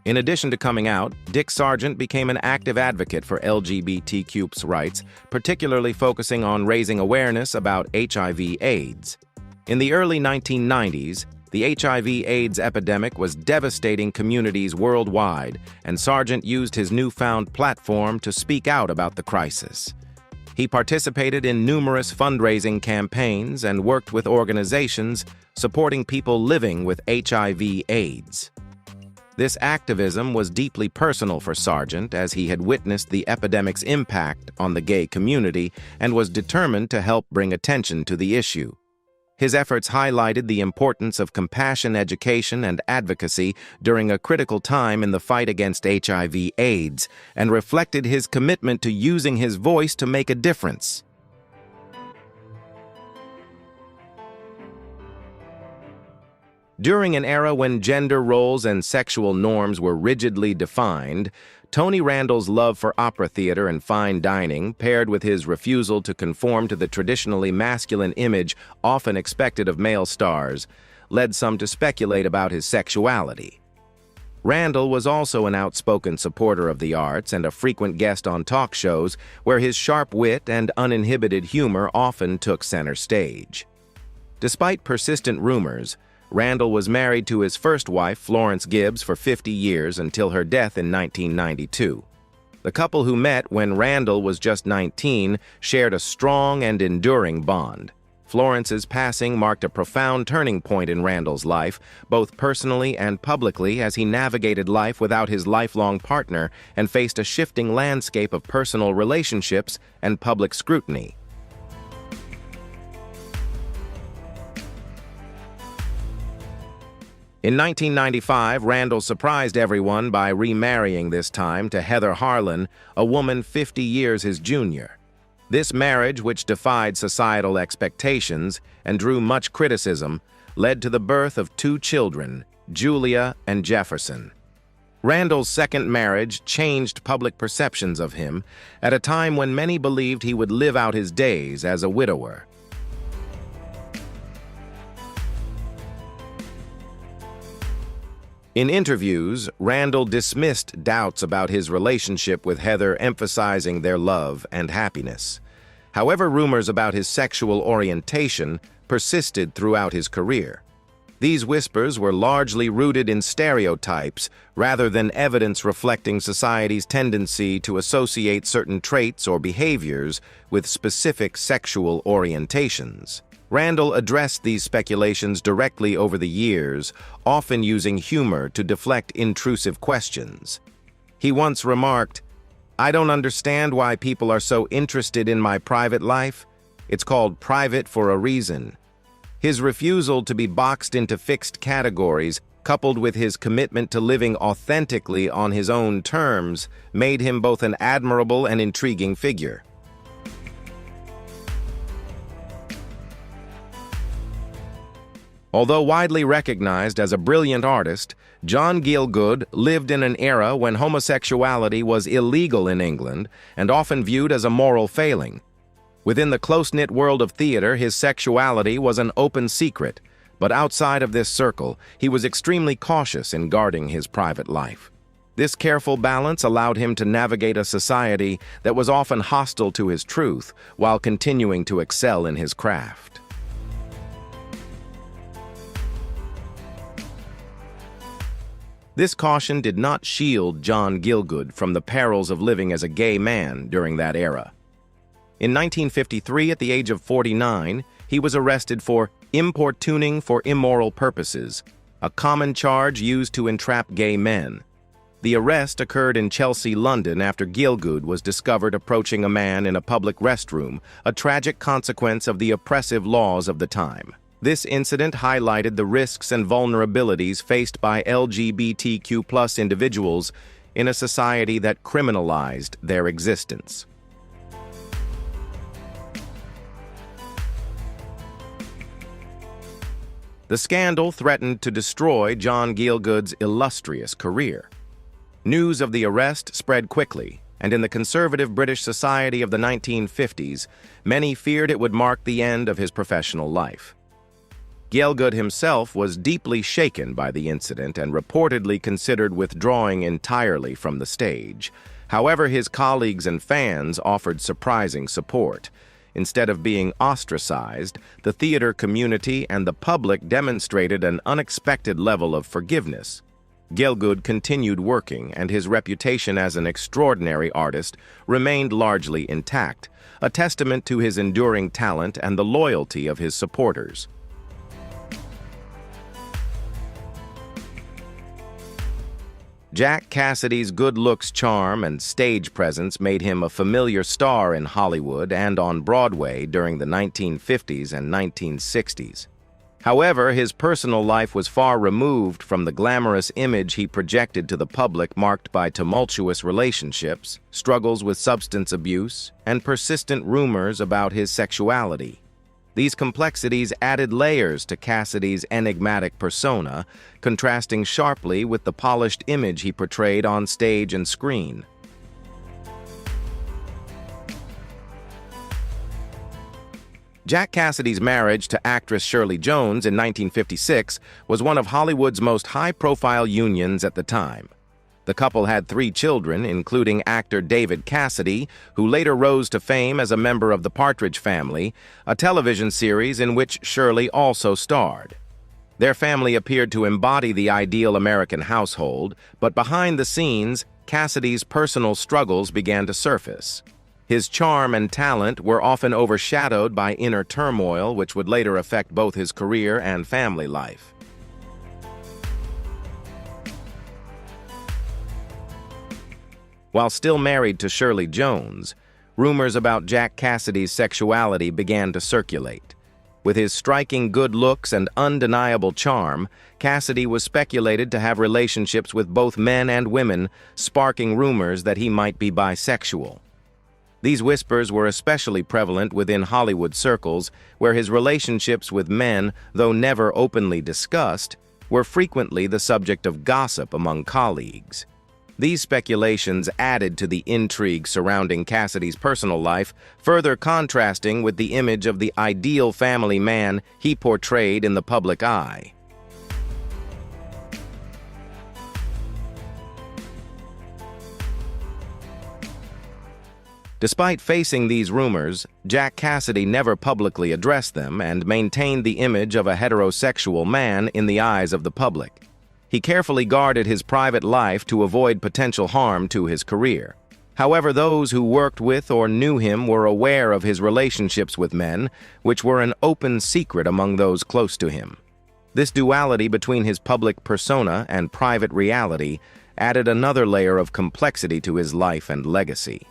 In addition to coming out, Dick Sargent became an active advocate for LGBTQ rights, particularly focusing on raising awareness about HIV/AIDS. In the early 1990s, the HIV/AIDS epidemic was devastating communities worldwide, and Sargent used his newfound platform to speak out about the crisis. He participated in numerous fundraising campaigns and worked with organizations supporting people living with HIV/AIDS. This activism was deeply personal for Sargent, as he had witnessed the epidemic's impact on the gay community and was determined to help bring attention to the issue. His efforts highlighted the importance of compassion, education, and advocacy during a critical time in the fight against HIV/AIDS, and reflected his commitment to using his voice to make a difference. During an era when gender roles and sexual norms were rigidly defined, Tony Randall's love for opera theater and fine dining, paired with his refusal to conform to the traditionally masculine image often expected of male stars, led some to speculate about his sexuality. Randall was also an outspoken supporter of the arts and a frequent guest on talk shows where his sharp wit and uninhibited humor often took center stage. Despite persistent rumors, Randall was married to his first wife, Florence Gibbs, for 50 years until her death in 1992. The couple, who met when Randall was just 19, shared a strong and enduring bond. Florence's passing marked a profound turning point in Randall's life, both personally and publicly, as he navigated life without his lifelong partner and faced a shifting landscape of personal relationships and public scrutiny. In 1995, Randall surprised everyone by remarrying, this time to Heather Harlan, a woman 50 years his junior. This marriage, which defied societal expectations and drew much criticism, led to the birth of 2 children, Julia and Jefferson. Randall's second marriage changed public perceptions of him at a time when many believed he would live out his days as a widower. In interviews, Randall dismissed doubts about his relationship with Heather, emphasizing their love and happiness. However, rumors about his sexual orientation persisted throughout his career. These whispers were largely rooted in stereotypes rather than evidence reflecting society's tendency to associate certain traits or behaviors with specific sexual orientations. Randall addressed these speculations directly over the years, often using humor to deflect intrusive questions. He once remarked, "I don't understand why people are so interested in my private life. It's called private for a reason." His refusal to be boxed into fixed categories, coupled with his commitment to living authentically on his own terms, made him both an admirable and intriguing figure. Although widely recognized as a brilliant artist, John Gielgud lived in an era when homosexuality was illegal in England and often viewed as a moral failing. Within the close-knit world of theater, his sexuality was an open secret, but outside of this circle, he was extremely cautious in guarding his private life. This careful balance allowed him to navigate a society that was often hostile to his truth while continuing to excel in his craft. This caution did not shield John Gielgud from the perils of living as a gay man during that era. In 1953, at the age of 49, he was arrested for importuning for immoral purposes, a common charge used to entrap gay men. The arrest occurred in Chelsea, London, after Gielgud was discovered approaching a man in a public restroom, a tragic consequence of the oppressive laws of the time. This incident highlighted the risks and vulnerabilities faced by LGBTQ+ individuals in a society that criminalized their existence. The scandal threatened to destroy John Gielgud's illustrious career. News of the arrest spread quickly, and in the conservative British society of the 1950s, many feared it would mark the end of his professional life. Gielgud himself was deeply shaken by the incident and reportedly considered withdrawing entirely from the stage. However, his colleagues and fans offered surprising support. Instead of being ostracized, the theater community and the public demonstrated an unexpected level of forgiveness. Gielgud continued working, and his reputation as an extraordinary artist remained largely intact, a testament to his enduring talent and the loyalty of his supporters. Jack Cassidy's good looks, charm, and stage presence made him a familiar star in Hollywood and on Broadway during the 1950s and 1960s. However, his personal life was far removed from the glamorous image he projected to the public, marked by tumultuous relationships, struggles with substance abuse, and persistent rumors about his sexuality. These complexities added layers to Cassidy's enigmatic persona, contrasting sharply with the polished image he portrayed on stage and screen. Jack Cassidy's marriage to actress Shirley Jones in 1956 was one of Hollywood's most high-profile unions at the time. The couple had 3 children, including actor David Cassidy, who later rose to fame as a member of the Partridge Family, a television series in which Shirley also starred. Their family appeared to embody the ideal American household, but behind the scenes, Cassidy's personal struggles began to surface. His charm and talent were often overshadowed by inner turmoil, which would later affect both his career and family life. While still married to Shirley Jones, rumors about Jack Cassidy's sexuality began to circulate. With his striking good looks and undeniable charm, Cassidy was speculated to have relationships with both men and women, sparking rumors that he might be bisexual. These whispers were especially prevalent within Hollywood circles, where his relationships with men, though never openly discussed, were frequently the subject of gossip among colleagues. These speculations added to the intrigue surrounding Cassidy's personal life, further contrasting with the image of the ideal family man he portrayed in the public eye. Despite facing these rumors, Jack Cassidy never publicly addressed them and maintained the image of a heterosexual man in the eyes of the public. He carefully guarded his private life to avoid potential harm to his career. However, those who worked with or knew him were aware of his relationships with men, which were an open secret among those close to him. This duality between his public persona and private reality added another layer of complexity to his life and legacy.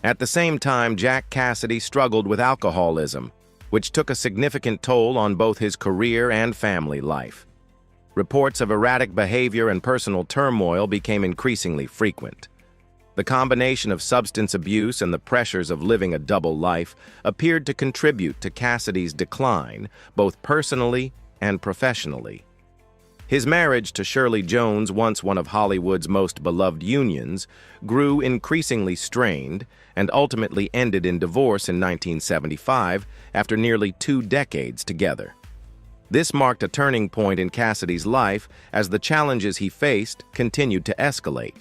At the same time, Jack Cassidy struggled with alcoholism, which took a significant toll on both his career and family life. Reports of erratic behavior and personal turmoil became increasingly frequent. The combination of substance abuse and the pressures of living a double life appeared to contribute to Cassidy's decline, both personally and professionally. His marriage to Shirley Jones, once one of Hollywood's most beloved unions, grew increasingly strained and ultimately ended in divorce in 1975 after nearly 2 decades together. This marked a turning point in Cassidy's life as the challenges he faced continued to escalate.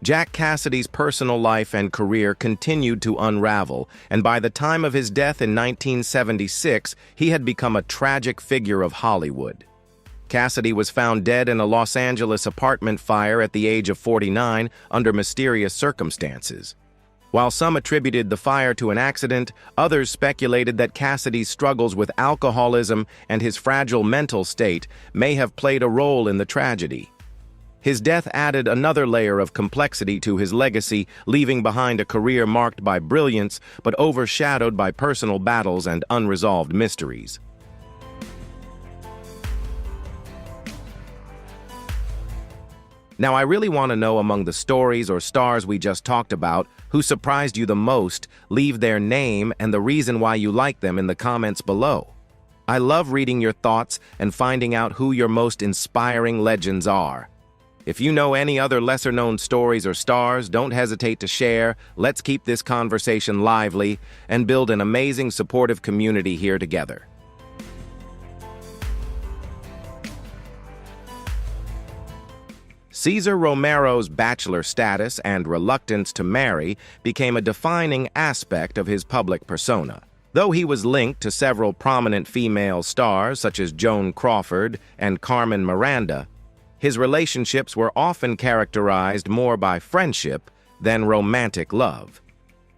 Jack Cassidy's personal life and career continued to unravel, and by the time of his death in 1976, he had become a tragic figure of Hollywood. Cassidy was found dead in a Los Angeles apartment fire at the age of 49 under mysterious circumstances. While some attributed the fire to an accident, others speculated that Cassidy's struggles with alcoholism and his fragile mental state may have played a role in the tragedy. His death added another layer of complexity to his legacy, leaving behind a career marked by brilliance but overshadowed by personal battles and unresolved mysteries. Now, I really want to know, among the stories or stars we just talked about, who surprised you the most. Leave their name and the reason why you like them in the comments below. I love reading your thoughts and finding out who your most inspiring legends are. If you know any other lesser-known stories or stars, don't hesitate to share. Let's keep this conversation lively and build an amazing, supportive community here together. Cesar Romero's bachelor status and reluctance to marry became a defining aspect of his public persona. Though he was linked to several prominent female stars such as Joan Crawford and Carmen Miranda, his relationships were often characterized more by friendship than romantic love.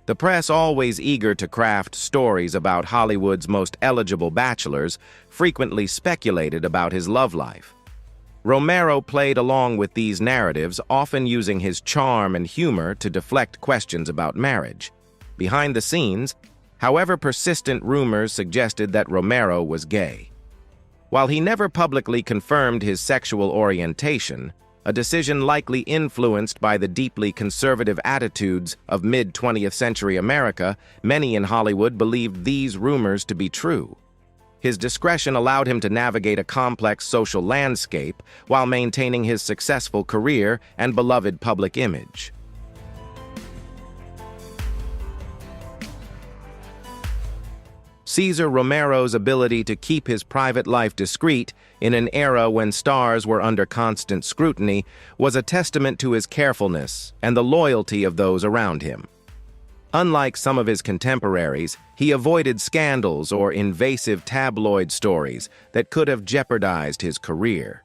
The press, always eager to craft stories about Hollywood's most eligible bachelors, frequently speculated about his love life. Romero played along with these narratives, often using his charm and humor to deflect questions about marriage. Behind the scenes, however, persistent rumors suggested that Romero was gay. While he never publicly confirmed his sexual orientation, a decision likely influenced by the deeply conservative attitudes of mid-20th century America, many in Hollywood believed these rumors to be true. His discretion allowed him to navigate a complex social landscape while maintaining his successful career and beloved public image. Cesar Romero's ability to keep his private life discreet in an era when stars were under constant scrutiny was a testament to his carefulness and the loyalty of those around him. Unlike some of his contemporaries, he avoided scandals or invasive tabloid stories that could have jeopardized his career.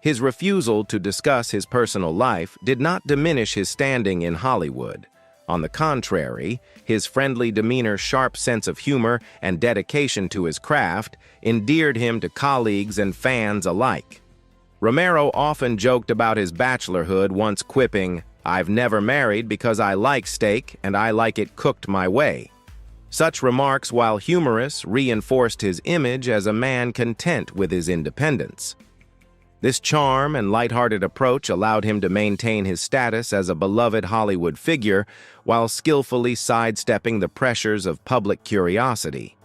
His refusal to discuss his personal life did not diminish his standing in Hollywood. On the contrary, his friendly demeanor, sharp sense of humor, and dedication to his craft endeared him to colleagues and fans alike. Romero often joked about his bachelorhood, once quipping, "I've never married because I like steak and I like it cooked my way." Such remarks, while humorous, reinforced his image as a man content with his independence. This charm and lighthearted approach allowed him to maintain his status as a beloved Hollywood figure while skillfully sidestepping the pressures of public curiosity.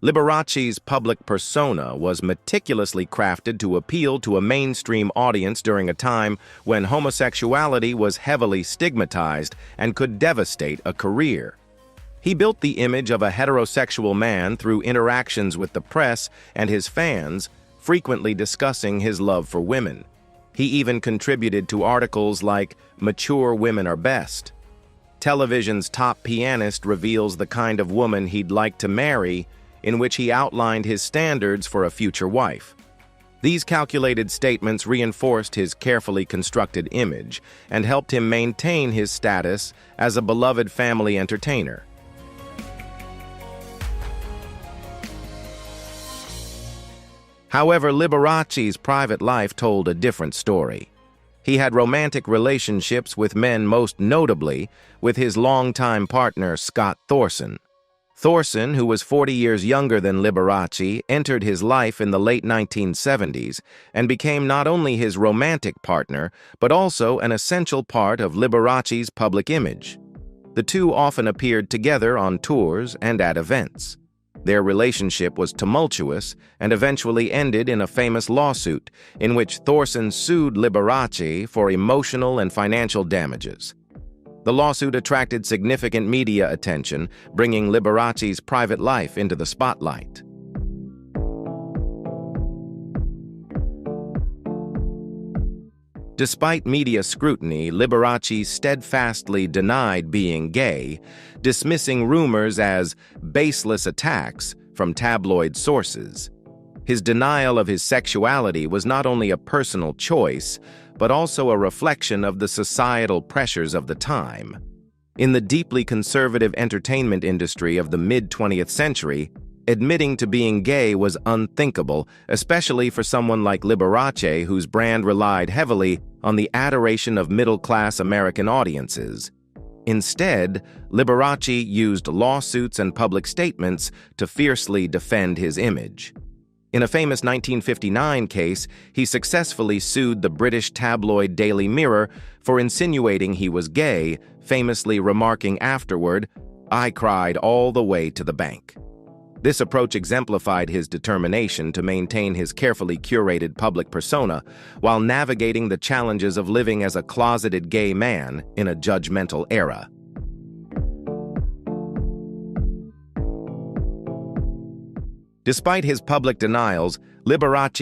Liberace's public persona was meticulously crafted to appeal to a mainstream audience during a time when homosexuality was heavily stigmatized and could devastate a career. He built the image of a heterosexual man through interactions with the press and his fans, frequently discussing his love for women. He even contributed to articles like "Mature Women Are Best." Television's Top Pianist reveals the kind of woman he'd like to marry, in which he outlined his standards for a future wife. These calculated statements reinforced his carefully constructed image and helped him maintain his status as a beloved family entertainer. However, Liberace's private life told a different story. He had romantic relationships with men, most notably with his longtime partner, Scott Thorson. Thorson, who was 40 years younger than Liberace, entered his life in the late 1970s and became not only his romantic partner, but also an essential part of Liberace's public image. The two often appeared together on tours and at events. Their relationship was tumultuous and eventually ended in a famous lawsuit in which Thorson sued Liberace for emotional and financial damages. The lawsuit attracted significant media attention, bringing Liberace's private life into the spotlight. Despite media scrutiny, Liberace steadfastly denied being gay, dismissing rumors as baseless attacks from tabloid sources. His denial of his sexuality was not only a personal choice, but also a reflection of the societal pressures of the time. In the deeply conservative entertainment industry of the mid-20th century, admitting to being gay was unthinkable, especially for someone like Liberace, whose brand relied heavily on the adoration of middle-class American audiences. Instead, Liberace used lawsuits and public statements to fiercely defend his image. In a famous 1959 case, he successfully sued the British tabloid Daily Mirror for insinuating he was gay, famously remarking afterward, "I cried all the way to the bank." This approach exemplified his determination to maintain his carefully curated public persona while navigating the challenges of living as a closeted gay man in a judgmental era. Despite his public denials, Liberace